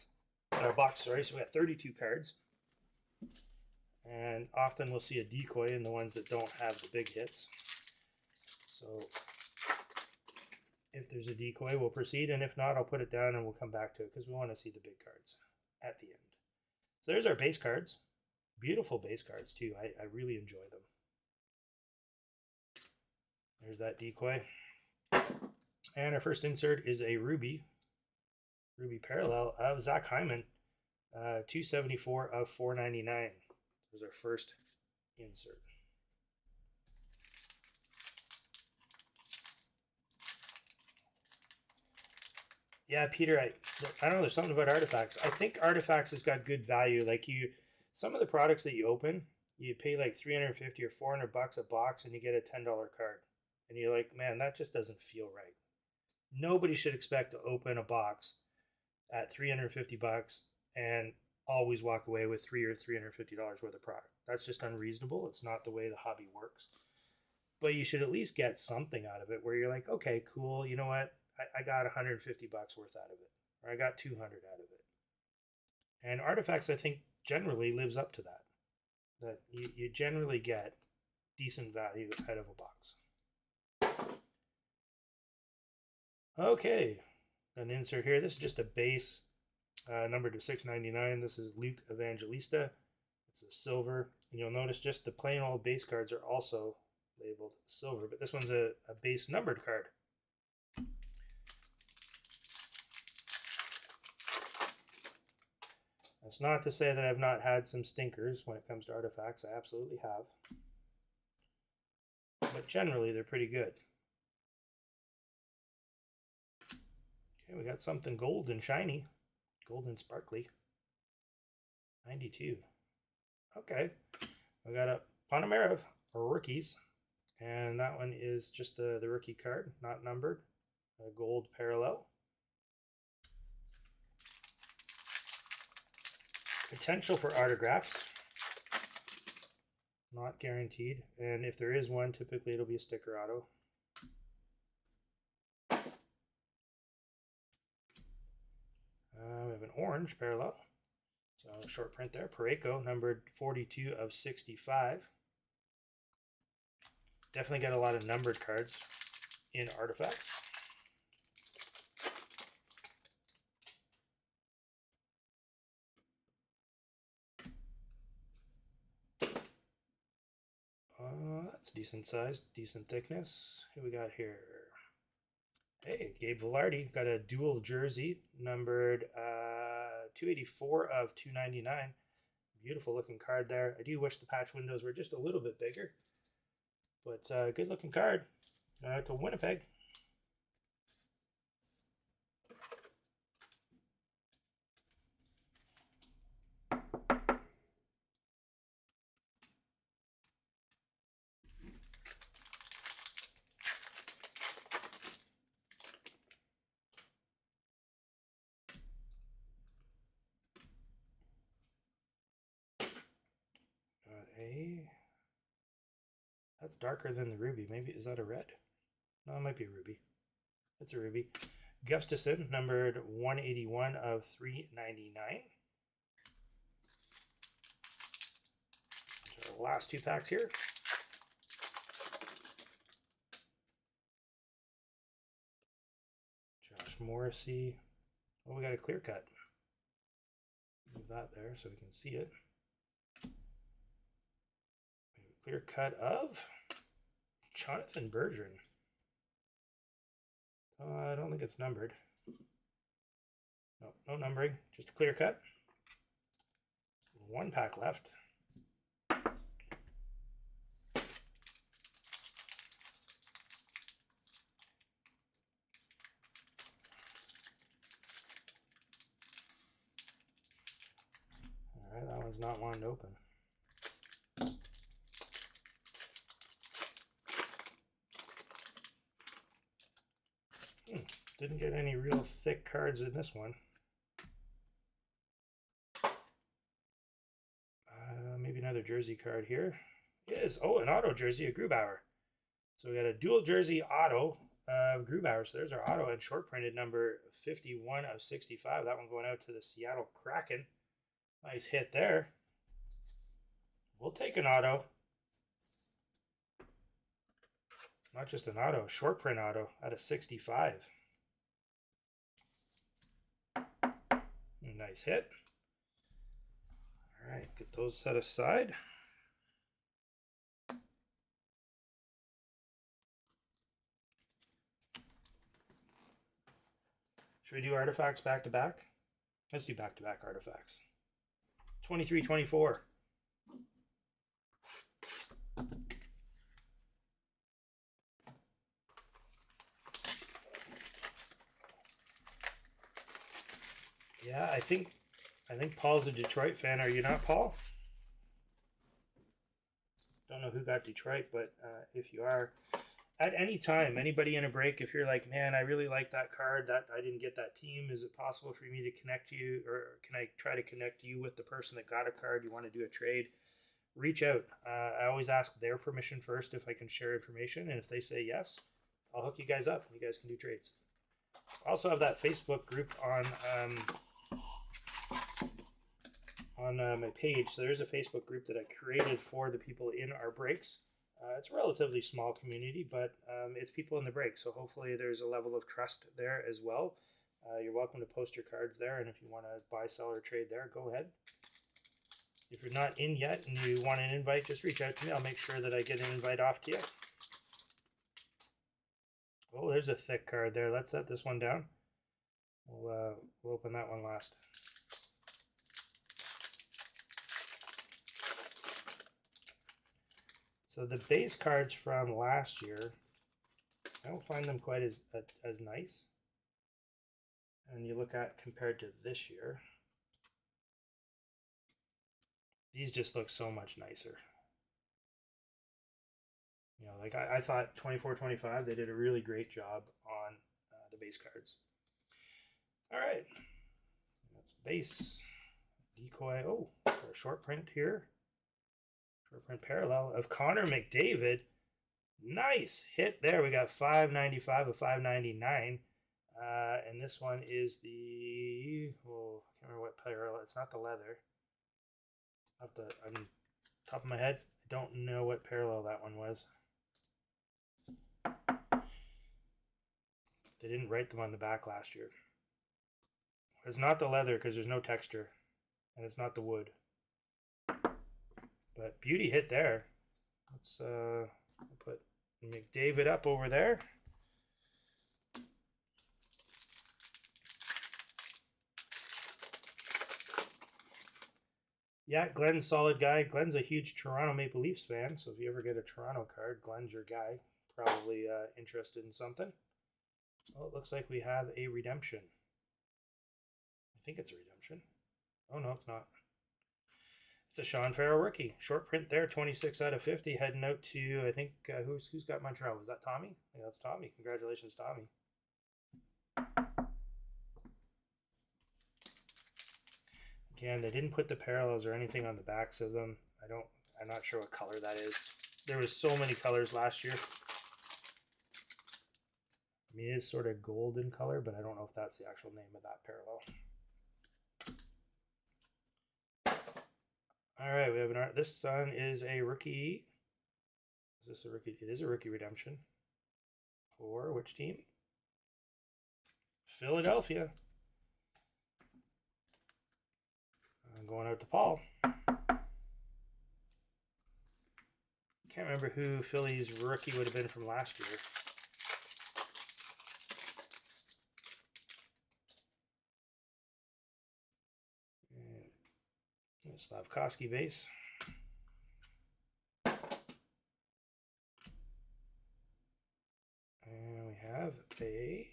Speaker 2: In our box, sorry, so we got 32 cards. And often we'll see a decoy in the ones that don't have the big hits. So if there's a decoy, we'll proceed, and if not, I'll put it down and we'll come back to it because we want to see the big cards at the end. So there's our base cards. Beautiful base cards too. I really enjoy them. There's that decoy. And our first insert is a Ruby Parallel of Zach Hyman. 274 of 499 was our first insert. Yeah, Peter, I don't know, there's something about Artifacts. I think Artifacts has got good value. Like some of the products that you open, you pay like $350 or $400 a box and you get a $10 card. And you're like, man, that just doesn't feel right. Nobody should expect to open a box at $350 and always walk away with $300 or $350 worth of product. That's just unreasonable. It's not the way the hobby works. But you should at least get something out of it where you're like, okay, cool. You know what? I got $150 worth out of it, or I got $200 out of it. And Artifacts, I think, generally lives up to that. That you generally get decent value out of a box. Okay, an insert here. This is just a base numbered to 699. This is Luke Evangelista. It's a silver. And you'll notice just the plain old base cards are also labeled silver, but this one's a base numbered card. That's not to say that I've not had some stinkers when it comes to Artifacts. I absolutely have. But generally, they're pretty good. Okay, we got something gold and shiny. Gold and sparkly. 92. Okay. We got a Panamera rookies. And that one is just the rookie card, not numbered. A gold parallel. Potential for autographs. Not guaranteed. And if there is one, typically it'll be a sticker auto. We have an orange parallel. So short print there. Pareko, numbered 42 of 65. Definitely got a lot of numbered cards in artifacts. That's decent size, decent thickness. Who we got here? Hey, Gabe Velarde got a dual jersey, numbered 284 of 299. Beautiful looking card there. I do wish the patch windows were just a little bit bigger, but good looking card. To Winnipeg. That's darker than the ruby. Maybe, is that a red? No, it might be a ruby. It's a ruby. Gustafson, numbered 181 of 399. Our last 2 packs here. Josh Morrissey. Oh, we got a clear cut. Move that there so we can see it. Clear cut of Jonathan Bergeron. I don't think it's numbered. No, no numbering, just a clear cut. 1 pack left. All right, that one's not wanting to open. Didn't get any real thick cards in this one. Maybe another jersey card here. It is, oh, an auto jersey of Grubauer. So we got a dual jersey auto of Grubauer. So there's our auto and short printed number 51 of 65. That one going out to the Seattle Kraken. Nice hit there. We'll take an auto. Not just an auto, short print auto out of 65. Nice hit. All right, get those set aside. Should we do artifacts back to back? Let's do back to back artifacts. 23-24. Yeah, I think Paul's a Detroit fan. Are you not, Paul? Don't know who got Detroit, but if you are, at any time, anybody in a break, if you're like, man, I really like that card, that I didn't get that team, is it possible for me to connect you, or can I try to connect you with the person that got a card? You want to do a trade? Reach out. I always ask their permission first if I can share information, and if they say yes, I'll hook you guys up. You guys can do trades. I also have that Facebook group on my page. So there's a Facebook group that I created for the people in our breaks. It's a relatively small community, but it's people in the break. So hopefully there's a level of trust there as well. You're welcome to post your cards there. And if you want to buy, sell, or trade there, go ahead. If you're not in yet and you want an invite, just reach out to me. I'll make sure that I get an invite off to you. Oh, there's a thick card there. Let's set this one down. We'll open that one last. So the base cards from last year, I don't find them quite as nice. And you look at compared to this year, these just look so much nicer. You know, like I thought 24-25, they did a really great job on the base cards. All right, that's base, decoy. Oh, a short print here. Short print parallel of Connor McDavid. Nice hit there. We got 595 of 599. And this one is the, oh, I can't remember what parallel. It's not the leather. On top of my head, I don't know what parallel that one was. They didn't write them on the back last year. It's not the leather because there's no texture, and it's not the wood. But beauty hit there. Let's put McDavid up over there. Yeah, Glenn's solid guy. Glenn's a huge Toronto Maple Leafs fan, so if you ever get a Toronto card, Glenn's your guy. Probably interested in something. Oh, it looks like we have a redemption. I think it's a redemption. Oh, no, it's not. It's a Sean Farrell rookie. Short print there, 26 out of 50. Heading out to, I think, who's got Montreal? Was that Tommy? Yeah, that's Tommy. Congratulations, Tommy. Again, they didn't put the parallels or anything on the backs of them. I'm not sure what color that is. There was so many colors last year. I mean, it is sort of golden color, but I don't know if that's the actual name of that parallel. All right, we have this one is a rookie. Is this a rookie? It is a rookie redemption. For which team? Philadelphia. I'm going out to Paul. Can't remember who Philly's rookie would have been from last year. Slavkovsky base. And we have a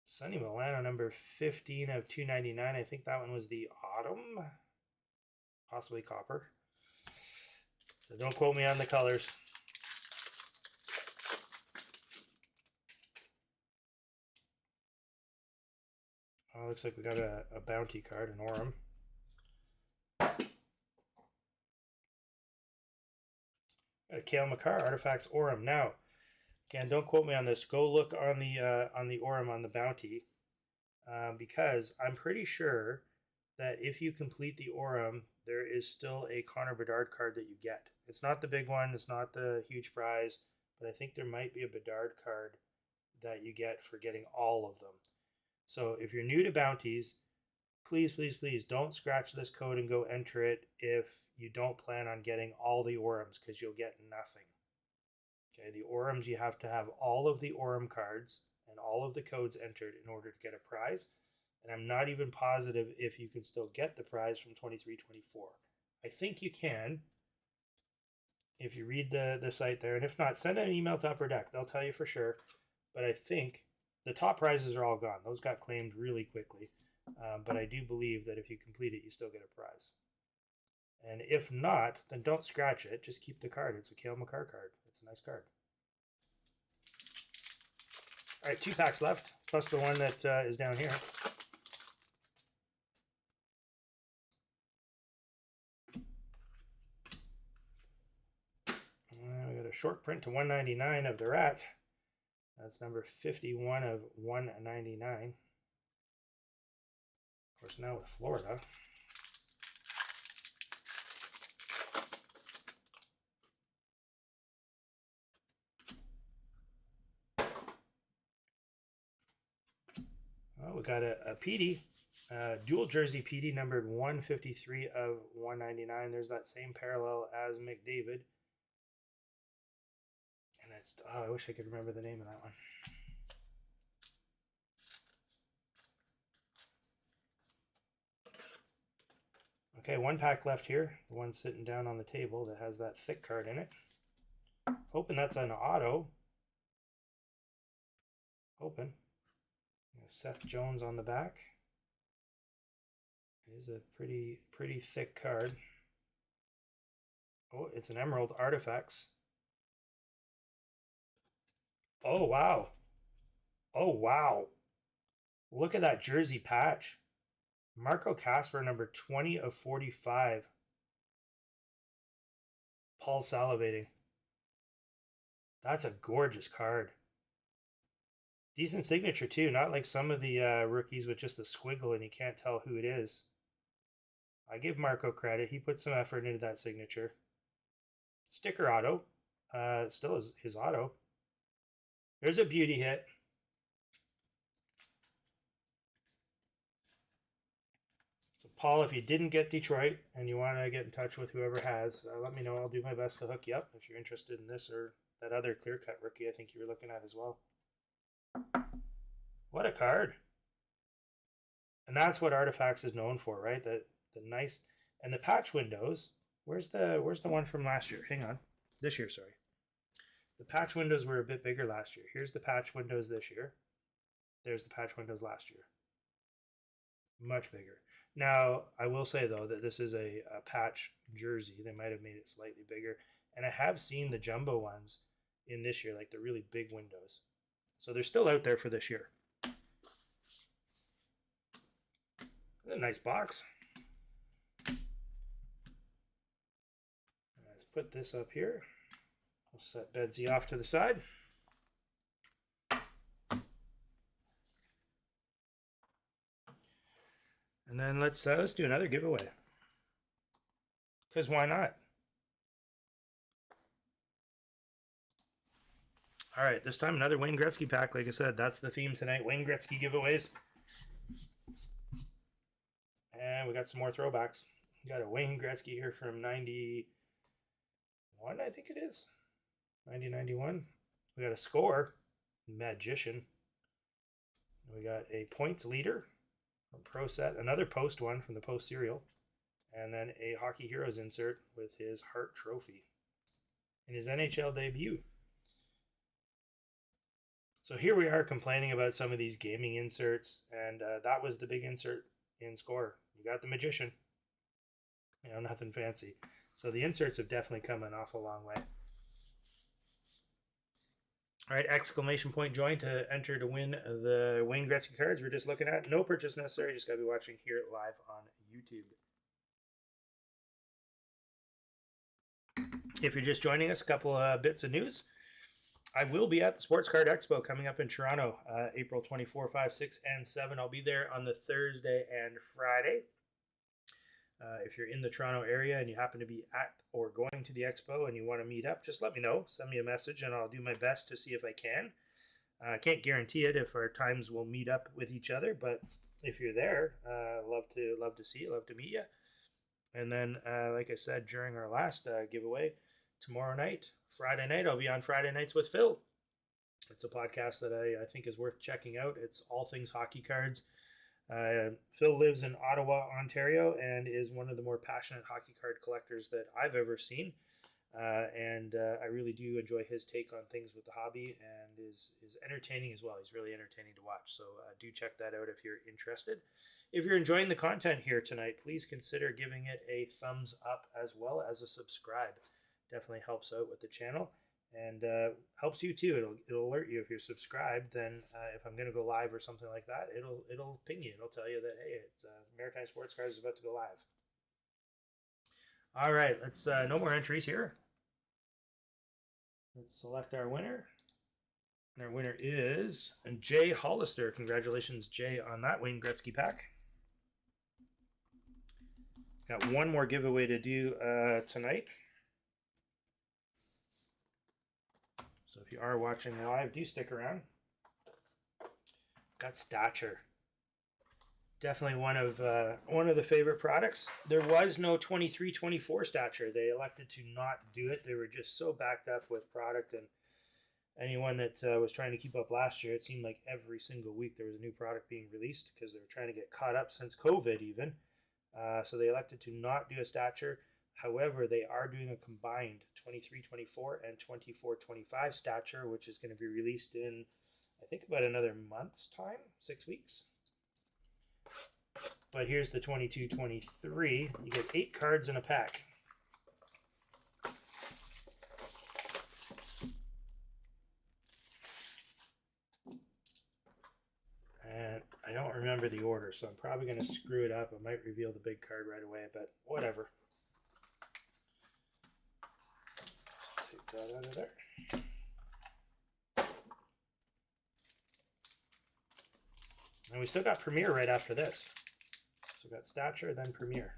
Speaker 2: Sonny Milano, number 15 of 299. I think that one was the autumn, possibly copper. So don't quote me on the colors. Oh, looks like we got a bounty card, an Orem. Got a Cale Makar, Artifacts Orem. Now, again, don't quote me on this. Go look on the Orem on the bounty, because I'm pretty sure that if you complete the Orem, there is still a Connor Bedard card that you get. It's not the big one. It's not the huge prize, but I think there might be a Bedard card that you get for getting all of them. So if you're new to bounties, please, please, please don't scratch this code and go enter it if you don't plan on getting all the Orems, because you'll get nothing. Okay, the Orems, you have to have all of the Orem cards and all of the codes entered in order to get a prize. And I'm not even positive if you can still get the prize from 23-24. I think you can if you read the site there. And if not, send an email to Upper Deck. They'll tell you for sure. But I think the top prizes are all gone. Those got claimed really quickly. But I do believe that if you complete it, you still get a prize. And if not, then don't scratch it. Just keep the card. It's a Cale Makar card. It's a nice card. All right, 2 packs left, plus the one that is down here. We got a short print to 199 of the Rat. That's number 51 of 199. Of course, now with Florida. Oh, we got a Petey, dual jersey Petey, numbered 153 of 199. There's that same parallel as McDavid. And it's, oh, I wish I could remember the name of that one. Okay, 1 pack left here. The one sitting down on the table that has that thick card in it. Hoping that's an auto. Hoping. Seth Jones on the back. It is a pretty thick card. Oh, it's an Emerald Artifacts. Oh, wow. Oh, wow. Look at that jersey patch. Marco Casper, number 20 of 45. Paul salivating. That's a gorgeous card. Decent signature too, not like some of the rookies with just a squiggle and you can't tell who it is. I give Marco credit. He put some effort into that signature. Sticker auto. Still his auto. There's a beauty hit. So Paul, if you didn't get Detroit and you want to get in touch with whoever has, let me know. I'll do my best to hook you up if you're interested in this or that other clear-cut rookie I think you were looking at as well. What a card. And that's what Artifacts is known for, right? The nice and the patch windows. Where's the one from last year? Hang on. This year, sorry. The patch windows were a bit bigger last year. Here's the patch windows this year. There's the patch windows last year. Much bigger. Now, I will say, though, that this is a patch jersey. They might have made it slightly bigger. And I have seen the jumbo ones in this year, like the really big windows. So they're still out there for this year. A nice box. Let's put this up here. We'll set Bedsy off to the side. And then let's do another giveaway. Because why not? All right, this time another Wayne Gretzky pack. Like I said, that's the theme tonight. Wayne Gretzky giveaways. And we got some more throwbacks. We got a Wayne Gretzky here from 91, I think it is. 90-91. We got a score, Magician. We got a points leader from Pro Set, another post one from the Post Serial, and then a Hockey Heroes insert with his Hart Trophy in his NHL debut. So here we are complaining about some of these gaming inserts, and that was the big insert in score. You got the Magician. You know, nothing fancy. So the inserts have definitely come an awful long way. All right, exclamation point join to enter to win the Wayne Gretzky cards we're just looking at. No purchase necessary. Just got to be watching here live on YouTube. If you're just joining us, a couple of bits of news. I will be at the Sports Card Expo coming up in Toronto, April 24, 5, 6, and 7. I'll be there on the Thursday and Friday. If you're in the Toronto area and you happen to be at or going to the expo and you want to meet up, just let me know. Send me a message and I'll do my best to see if I can. I can't guarantee it if our times will meet up with each other, but if you're there, love to see you, love to meet you. And then, like I said, during our last giveaway, tomorrow night, Friday night, I'll be on Friday Nights with Phil. It's a podcast that I think is worth checking out. It's all things hockey cards. Phil lives in Ottawa, Ontario, and is one of the more passionate hockey card collectors that I've ever seen. And I really do enjoy his take on things with the hobby, and is entertaining as well. He's really entertaining to watch. So do check that out if you're interested. If you're enjoying the content here tonight, please consider giving it a thumbs up as well as a subscribe. Definitely helps out with the channel. And helps you too. It'll alert you if you're subscribed. Then if I'm going to go live or something like that, it'll ping you. It'll tell you that hey, it's Maritime Sports Cards is about to go live. All right, let's no more entries here. Let's select our winner. And our winner is Jay Hollister. Congratulations, Jay, on that Wayne Gretzky pack. Got one more giveaway to do tonight. So if you are watching live, do stick around. Got Stature. Definitely one of the favorite products. There was no 23-24 Stature. They elected to not do it. They were just so backed up with product, and anyone that was trying to keep up last year, it seemed like every single week there was a new product being released because they were trying to get caught up since COVID even. So they elected to not do a Stature. However, they are doing a combined 23-24 and 24-25 Stature, which is going to be released in, I think, about another month's time, 6 weeks. But here's the 22-23. You get 8 cards in a pack. And I don't remember the order, so I'm probably going to screw it up. I might reveal the big card right away, but whatever. Take that out of there. And we still got Premier right after this. So we got Stature, then Premier.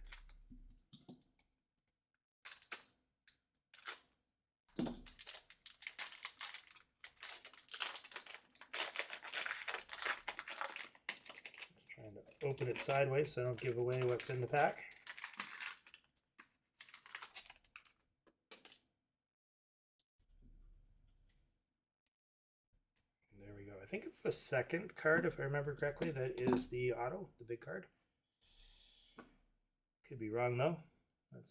Speaker 2: Trying to open it sideways so I don't give away what's in the pack. There we go. I think it's the second card, if I remember correctly, that is the auto, the big card. Could be wrong though.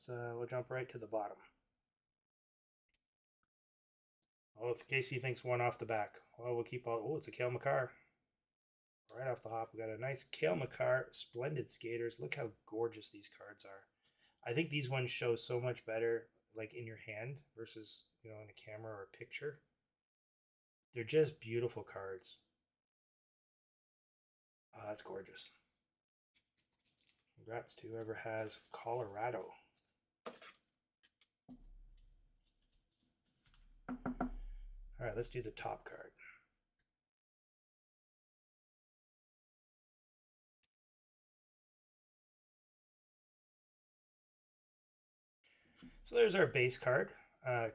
Speaker 2: We'll jump right to the bottom. Oh, if Casey thinks one off the back. Well, we'll keep all. Oh, it's a Cale Makar. Right off the hop, we got a nice Cale Makar, Splendid Skaters. Look how gorgeous these cards are. I think these ones show so much better, like in your hand versus, you know, in a camera or a picture. They're just beautiful cards. Oh, that's gorgeous. Congrats to whoever has Colorado. All right, let's do the top card. So there's our base card,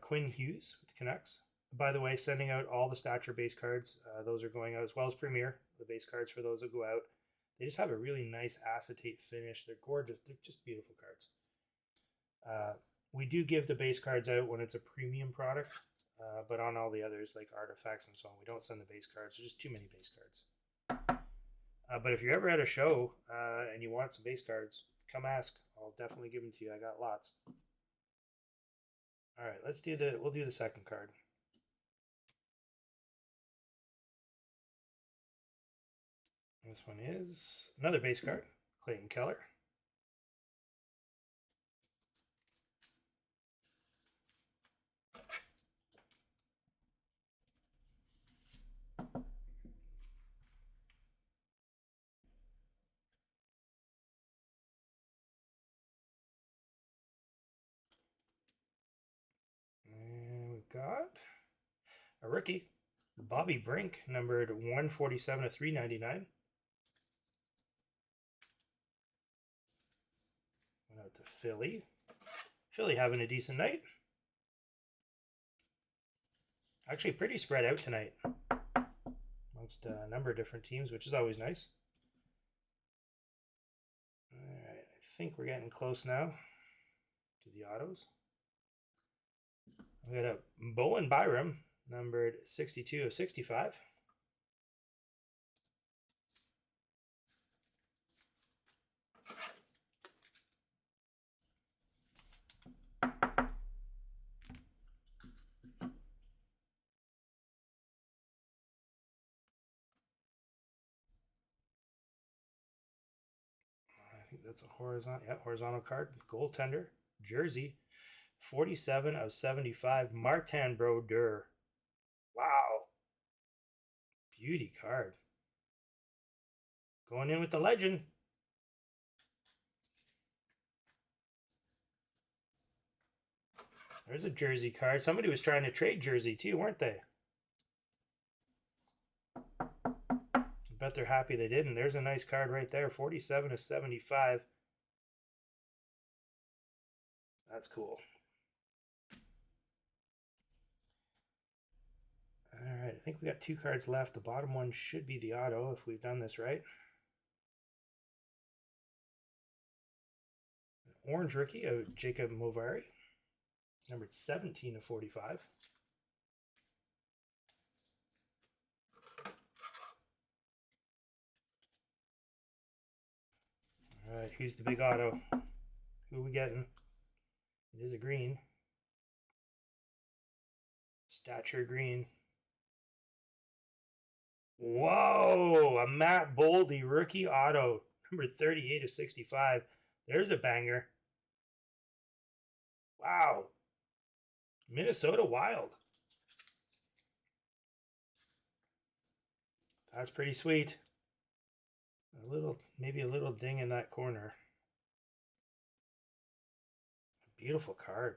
Speaker 2: Quinn Hughes with the Canucks. By the way, sending out all the Stature base cards. Those are going out as well as Premier. The base cards for those will go out. They just have a really nice acetate finish. They're gorgeous. They're just beautiful cards. We do give the base cards out when it's a premium product, but on all the others like artifacts and so on, we don't send the base cards. There's just too many base cards. But if you're ever at a show and you want some base cards, come ask. I'll definitely give them to you. I got lots. All right, we'll do the second card. This one is another base card, Clayton Keller. And we've got a rookie, Bobby Brink, numbered 147 of 399. Went out to Philly. Philly having a decent night. Actually pretty spread out tonight amongst a number of different teams, which is always nice. All right, I think we're getting close now to the autos. We got a Bowen Byram, numbered 62 of 65. I think that's a horizontal card. Goaltender, jersey, 47 of 75. Martin Brodeur. Wow. Beauty card. Going in with the legend. There's a jersey card. Somebody was trying to trade jersey too, weren't they? I bet they're happy they didn't. There's a nice card right there. 47 of 75. That's cool. All right, I think we got two cards left. The bottom one should be the auto if we've done this right. An orange rookie of Jacob Movari, numbered 17 of 45. All right, who's the big auto? Who are we getting? It is a green. Stature green. Whoa, a Matt Boldy rookie auto, number 38 of 65. There's a banger. Wow. Minnesota Wild. That's pretty sweet. Maybe a little ding in that corner. A beautiful card.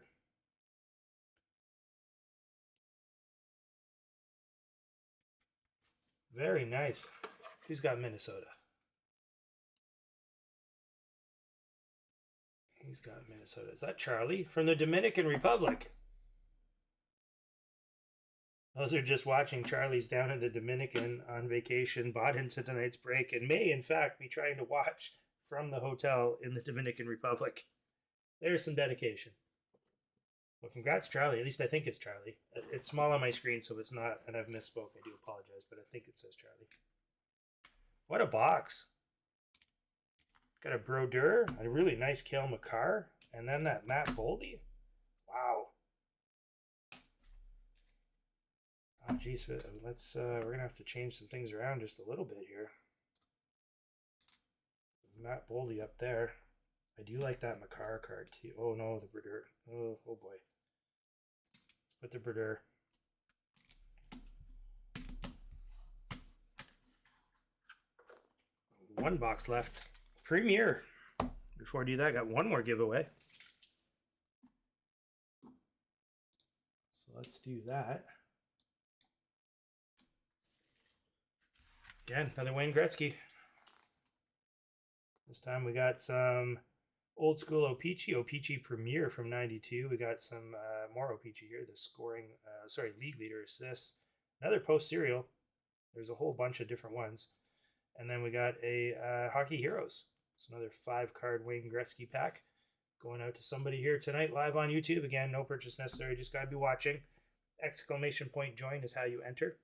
Speaker 2: Very nice. Who's got Minnesota? Who's got Minnesota? Is that Charlie from the Dominican Republic? Those are just watching Charlie's down in the Dominican on vacation, bought into tonight's break, and may, in fact, be trying to watch from the hotel in the Dominican Republic. There's some dedication. Well, congrats, Charlie. At least I think it's Charlie. It's small on my screen, so it's not, and I've misspoke. I do apologize, but I think it says Charlie. What a box. Got a Brodeur, a really nice Cale Makar, and then that Matt Boldy. Wow. Oh, geez, let's we're gonna have to change some things around just a little bit here. Matt Boldy up there. I do like that Makar card too. Oh no, the Brodeur. Oh boy. Let's put the Brodeur. One box left. Premier. Before I do that, I got one more giveaway. So let's do that. Again, another Wayne Gretzky. This time we got some old school O-Pee-Chee, O-Pee-Chee Premier from 92. We got some more O-Pee-Chee here. The scoring, league leader assists. Another post serial. There's a whole bunch of different ones. And then we got a Hockey Heroes. It's another 5-card Wayne Gretzky pack. Going out to somebody here tonight live on YouTube. Again, no purchase necessary. Just got to be watching. Exclamation point join is how you enter.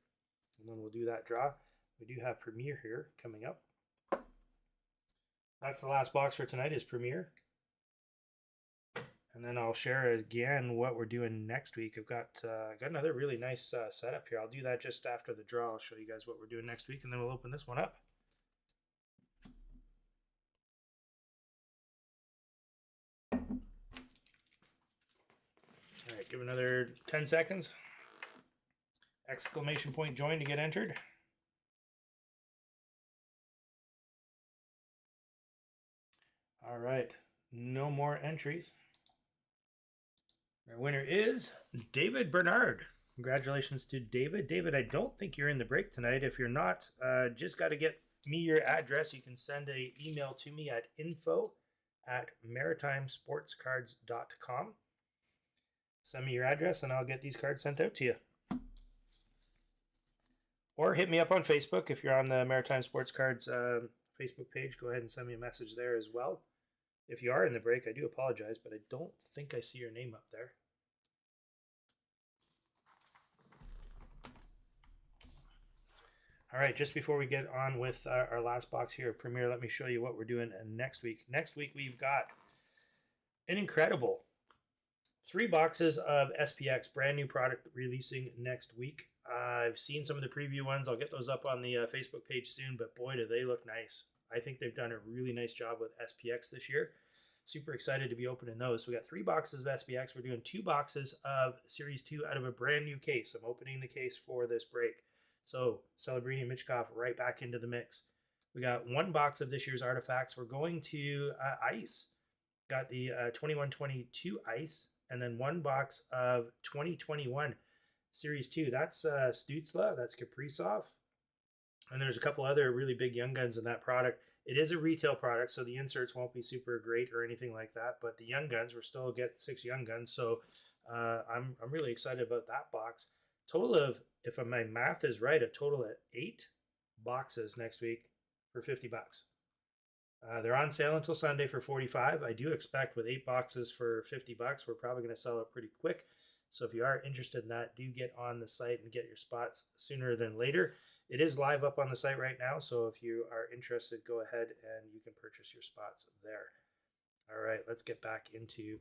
Speaker 2: And then we'll do that draw. We do have Premier here coming up. That's the last box for tonight is Premier. And then I'll share again what we're doing next week. I've got another really nice setup here. I'll do that just after the draw. I'll show you guys what we're doing next week, and then we'll open this one up. All right, give another 10 seconds. Exclamation point join to get entered. All right, no more entries. Our winner is David Bernard. Congratulations to David. David, I don't think you're in the break tonight. If you're not, just got to get me your address. You can send an email to me at info@maritimesportscards.com. Send me your address and I'll get these cards sent out to you. Or hit me up on Facebook if you're on the Maritime Sports Cards Facebook page. Go ahead and send me a message there as well. If you are in the break, I do apologize, but I don't think I see your name up there. All right, just before we get on with our last box here, Premier, let me show you what we're doing next week. Next week, we've got an incredible 3 boxes of SPX, brand new product releasing next week. I've seen some of the preview ones. I'll get those up on the Facebook page soon, but boy, do they look nice. I think they've done a really nice job with SPX this year. Super excited to be opening those. So we got 3 boxes of SPX. We're doing 2 boxes of Series 2 out of a brand new case. I'm opening the case for this break. So Celebrini and Michkov right back into the mix. We got 1 box of this year's artifacts. We're going to Ice. Got the 21-22 Ice, and then 1 box of 2021 Series 2. That's Stützle, that's Kaprizov, and there's a couple other really big young guns in that product. It is a retail product, so the inserts won't be super great or anything like that, but the young guns, we're still getting 6 young guns, so I'm really excited about that box. Total of, if my math is right, a total of 8 boxes next week for $50. They're on sale until Sunday for $45. I do expect with 8 boxes for $50, we're probably going to sell it pretty quick. So if you are interested in that, do get on the site and get your spots sooner than later. It is live up on the site right now, so if you are interested, go ahead and you can purchase your spots there. All right, let's get back into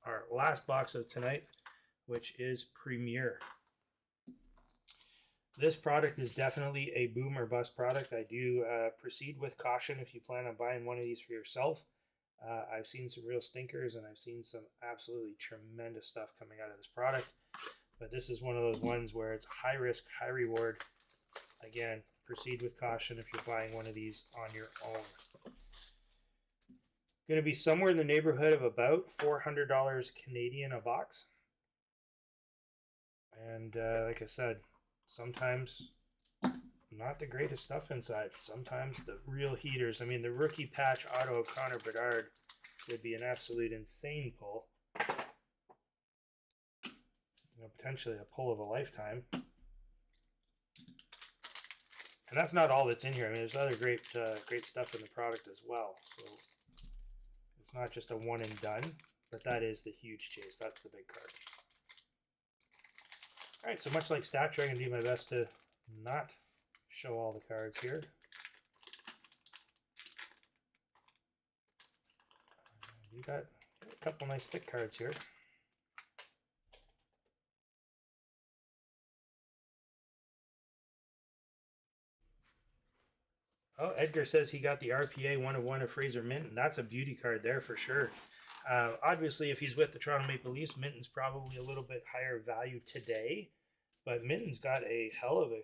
Speaker 2: our last box of tonight, which is Premier. This product is definitely a boom or bust product. I do proceed with caution if you plan on buying one of these for yourself. I've seen some real stinkers, and I've seen some absolutely tremendous stuff coming out of this product. But this is one of those ones where it's high risk, high reward. Again, proceed with caution if you're buying one of these on your own. Going to be somewhere in the neighborhood of about $400 Canadian a box. And like I said, sometimes not the greatest stuff inside. Sometimes the real heaters. I mean, the rookie patch auto of Connor Bedard would be an absolute insane pull. You know, potentially a pull of a lifetime. And that's not all that's in here. I mean, there's other great stuff in the product as well. So it's not just a one and done, but that is the huge chase. That's the big card. All right, so much like Stature, I'm going to do my best to not show all the cards here. You got a couple nice thick cards here. Oh, Edgar says he got the RPA 1/1 of Fraser Minton. That's a beauty card there for sure. Obviously, if he's with the Toronto Maple Leafs, Minton's probably a little bit higher value today. But Minton's got a hell of a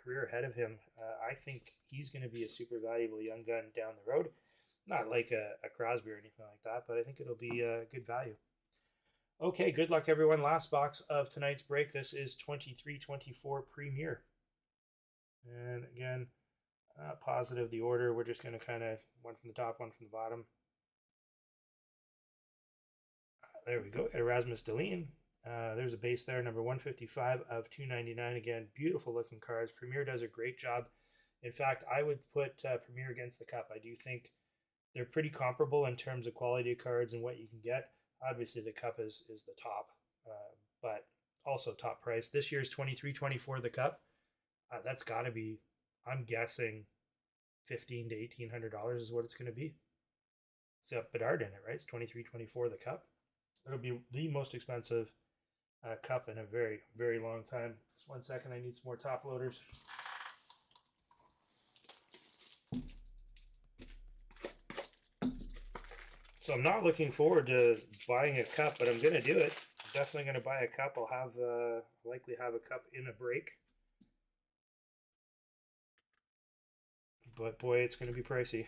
Speaker 2: career ahead of him. I think he's going to be a super valuable young gun down the road. Not like a Crosby or anything like that, but I think it'll be good value. Okay, good luck, everyone. Last box of tonight's break. This is 23-24 Premier. And again, positive the order. We're just going to kind of one from the top, one from the bottom. There we go. Erasmus Dahlin. There's a base there, number 155 of 299. Again, beautiful looking cards. Premier does a great job. In fact, I would put Premier against the Cup. I do think they're pretty comparable in terms of quality of cards and what you can get. Obviously, the Cup is the top, but also top price. This year's 23-24 the Cup. That's got to be, I'm guessing, $1,500 to $1,800 is what it's going to be. It's got Bedard in it, right? It's 23-24 the Cup. It'll be the most expensive Cup in a very, very long time. Just 1 second, I need some more top loaders. So I'm not looking forward to buying a Cup, but I'm going to do it. I'm definitely going to buy a Cup. I'll have likely have a Cup in a break. But boy, it's going to be pricey.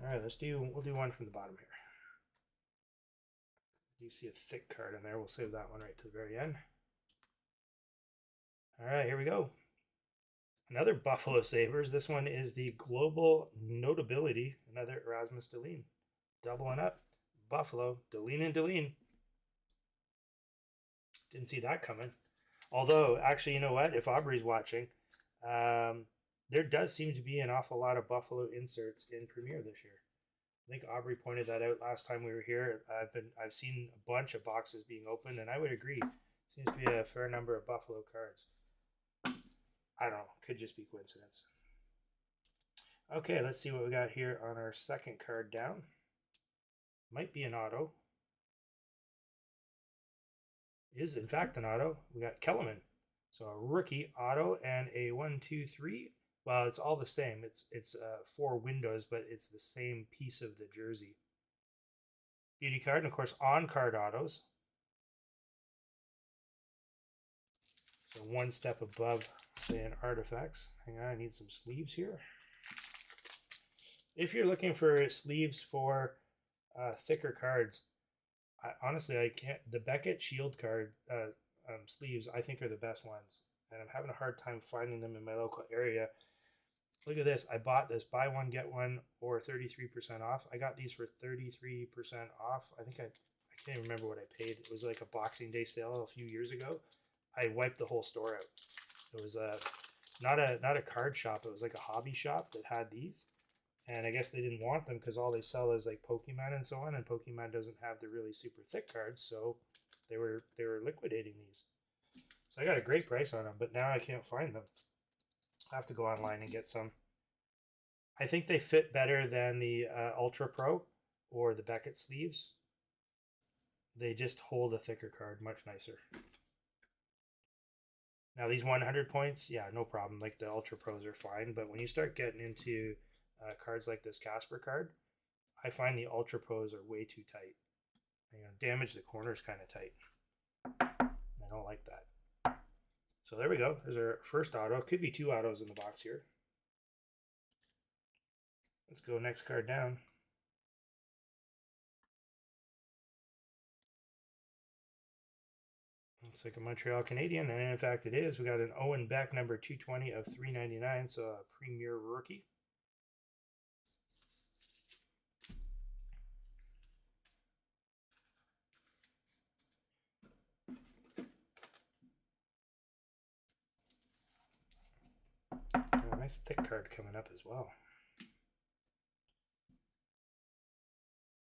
Speaker 2: All right, we'll do one from the bottom here. You see a thick card in there. We'll save that one right to the very end. All right, here we go. Another Buffalo Sabres. This one is the Global Notability. Another Erasmus Dahlin. Doubling up. Buffalo, Dahlin and Dahlin. Didn't see that coming. Although, actually, you know what? If Aubrey's watching, there does seem to be an awful lot of Buffalo inserts in Premier this year. I think Aubrey pointed that out last time we were here. I've seen a bunch of boxes being opened, and I would agree. Seems to be a fair number of Buffalo cards. I don't know. Could just be coincidence. Okay, let's see what we got here on our second card down. Might be an auto. Is in fact an auto. We got Kellerman. So a rookie auto and a 1, 2, 3. Well, it's all the same. It's 4 windows, but it's the same piece of the jersey. Beauty card, and of course on-card autos. So one step above, say, an artifacts. Hang on, I need some sleeves here. If you're looking for sleeves for thicker cards, honestly, I can't. The Beckett Shield card sleeves, I think, are the best ones, and I'm having a hard time finding them in my local area. Look at this. I bought this. Buy one, get one, or 33% off. I got these for 33% off. I think I can't even remember what I paid. It was like a Boxing Day sale a few years ago. I wiped the whole store out. It was not a card shop. It was like a hobby shop that had these. And I guess they didn't want them because all they sell is like Pokemon and so on. And Pokemon doesn't have the really super thick cards. So they were liquidating these. So I got a great price on them, but now I can't find them. I have to go online and get some. I think they fit better than the Ultra Pro or the Beckett sleeves. They just hold a thicker card much nicer. Now these 100 points, yeah, no problem. Like the Ultra Pros are fine, but when you start getting into cards like this Casper card, I find the Ultra Pros are way too tight. You know, damage the corners kind of tight. I don't like that. So there we go. There's our first auto. Could be 2 autos in the box here. Let's go next card down. Looks like a Montreal Canadian, and in fact it is. We got an Owen Beck number 220 of 399, so a premier rookie. Oh, nice thick card coming up as well.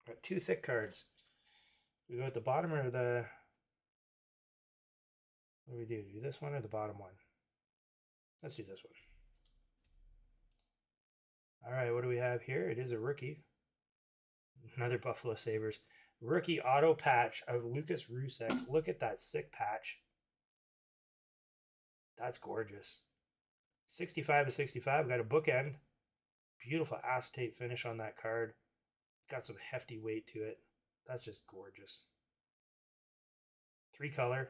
Speaker 2: Got two thick cards. We go at the bottom or the... What do we do? Do this one or the bottom one? Let's do this one. All right, what do we have here? It is a rookie. Another Buffalo Sabres. Rookie auto patch of Lucas Rusek. Look at that sick patch. That's gorgeous. 65 to 65. Got a bookend. Beautiful acetate finish on that card. Got some hefty weight to it. That's just gorgeous. 3-color.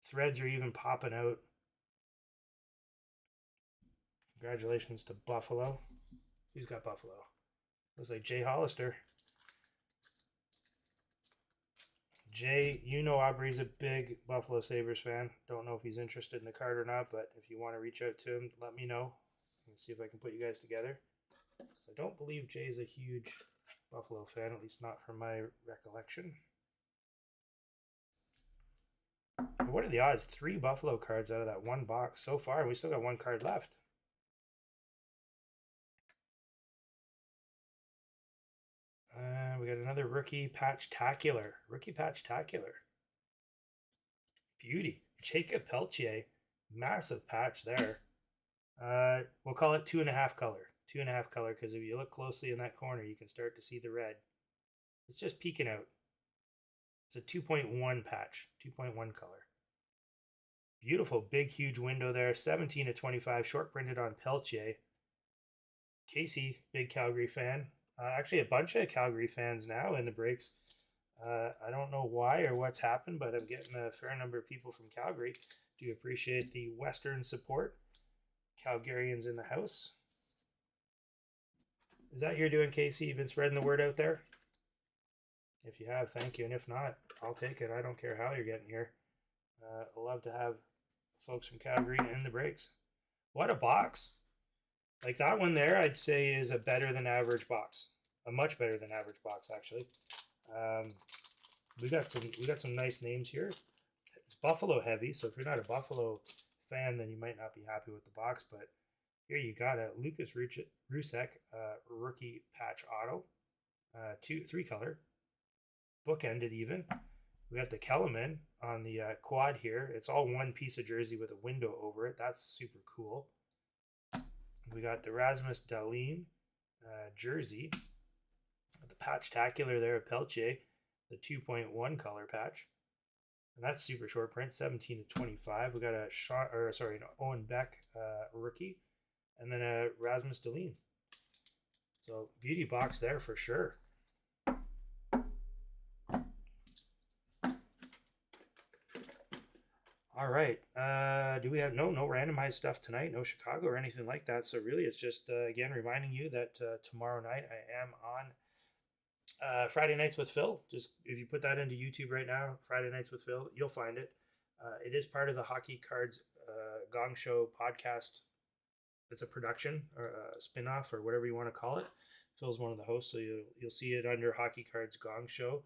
Speaker 2: Threads are even popping out. Congratulations to Buffalo. Who's got Buffalo? Looks like Jay Hollister. Jay, you know Aubrey's a big Buffalo Sabres fan. Don't know if he's interested in the card or not, but if you want to reach out to him, let me know. And see if I can put you guys together. So I don't believe Jay's a huge Buffalo fan, at least not from my recollection. What are the odds? 3 Buffalo cards out of that one box so far. We still got one card left. We got another rookie patch-tacular. Rookie patch-tacular. Beauty. Jacob Peltier. Massive patch there. We'll call it 2.5 color. 2.5 color, because if you look closely in that corner, you can start to see the red. It's just peeking out. It's a 2.1 patch. 2.1 color. Beautiful, big, huge window there. 17 to 25. Short printed on Peltier. Casey, big Calgary fan. Actually, a bunch of Calgary fans now in the breaks. I don't know why or what's happened, but I'm getting a fair number of people from Calgary. Do appreciate the Western support. Calgarians in the house. Is that you're doing, Casey? You've been spreading the word out there? If you have, thank you. And if not, I'll take it. I don't care how you're getting here. I love to have folks from Calgary in the breaks. What a box. Like that one there, I'd say is a better than average box. A much better than average box, actually. We got some nice names here. It's Buffalo heavy, so if you're not a Buffalo fan, then you might not be happy with the box. But here you got a Lucas Rusek rookie patch auto, 3-color, bookended even. We got the Kellerman on the quad here. It's all one piece of jersey with a window over it. That's super cool. We got the Rasmus Dahlin jersey. The patch-tacular there of Peltier, the 2.1 color patch. And that's super short print, 17 to 25. We got an Owen Beck rookie. And then a Rasmus Dahlin. So beauty box there for sure. All right. Do we have no randomized stuff tonight? No Chicago or anything like that. So really, it's just again reminding you that tomorrow night I am on Friday Nights with Phil. Just if you put that into YouTube right now, Friday Nights with Phil, you'll find it. It is part of the Hockey Cards Gong Show podcast. It's a production or a spin-off or whatever you want to call it. Phil's one of the hosts, so you'll see it under Hockey Cards Gong Show.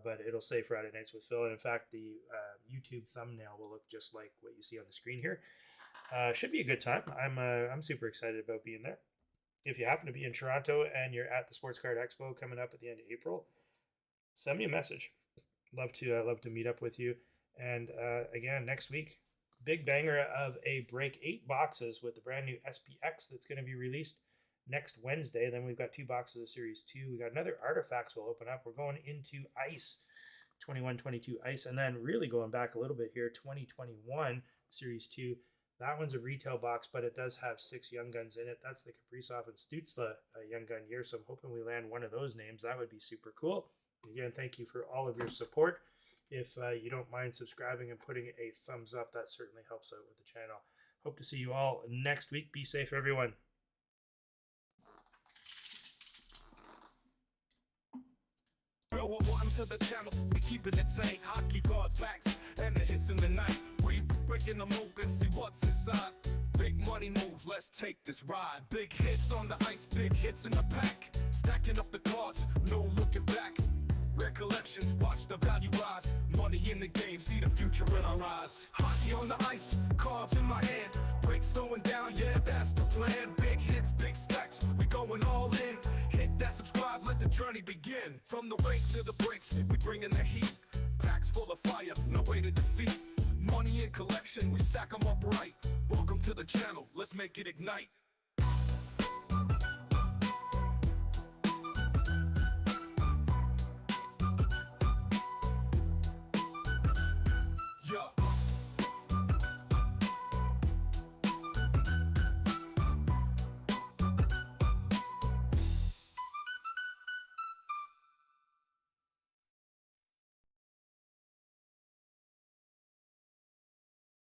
Speaker 2: But it'll say Friday Nights with Phil. And in fact, the YouTube thumbnail will look just like what you see on the screen here. Should be a good time. I'm super excited about being there. If you happen to be in Toronto and you're at the Sports Card Expo coming up at the end of April, send me a message. Love to meet up with you. And again, next week, big banger of a break, 8 boxes with the brand new SPX that's going to be released next Wednesday. Then we've got 2 boxes of Series 2. We got another Artifacts will open up. We're going into Ice, 21-22 Ice, and then really going back a little bit here, 2021 Series 2. That one's a retail box, but it does have 6 Young Guns in it. That's the Kaprizov and Stützle Young Gun year, so I'm hoping we land one of those names. That would be super cool. Again, thank you for all of your support. If you don't mind subscribing and putting a thumbs up, that certainly helps out with the channel. Hope to see you all next week. Be safe, everyone.
Speaker 1: welcome to the channel. We keeping it tight, hockey cards, backs, and the hits in the night. We breaking them open, see what's inside. Big money moves, let's take this ride. Big hits on the ice, big hits in the pack. Stacking up the cards, no looking back. Rare collections, watch the value rise. Money in the game, see the future in our eyes. Hockey on the ice, cards in my hand. Breaks going down, yeah, that's the plan. Big hits, big stacks, we going all in. Hit that subscribe, let the journey begin. From the rake to the breaks, we bring in the heat. Packs full of fire, no way to defeat. Money in collection, we stack them up right. Welcome to the channel, let's make it ignite.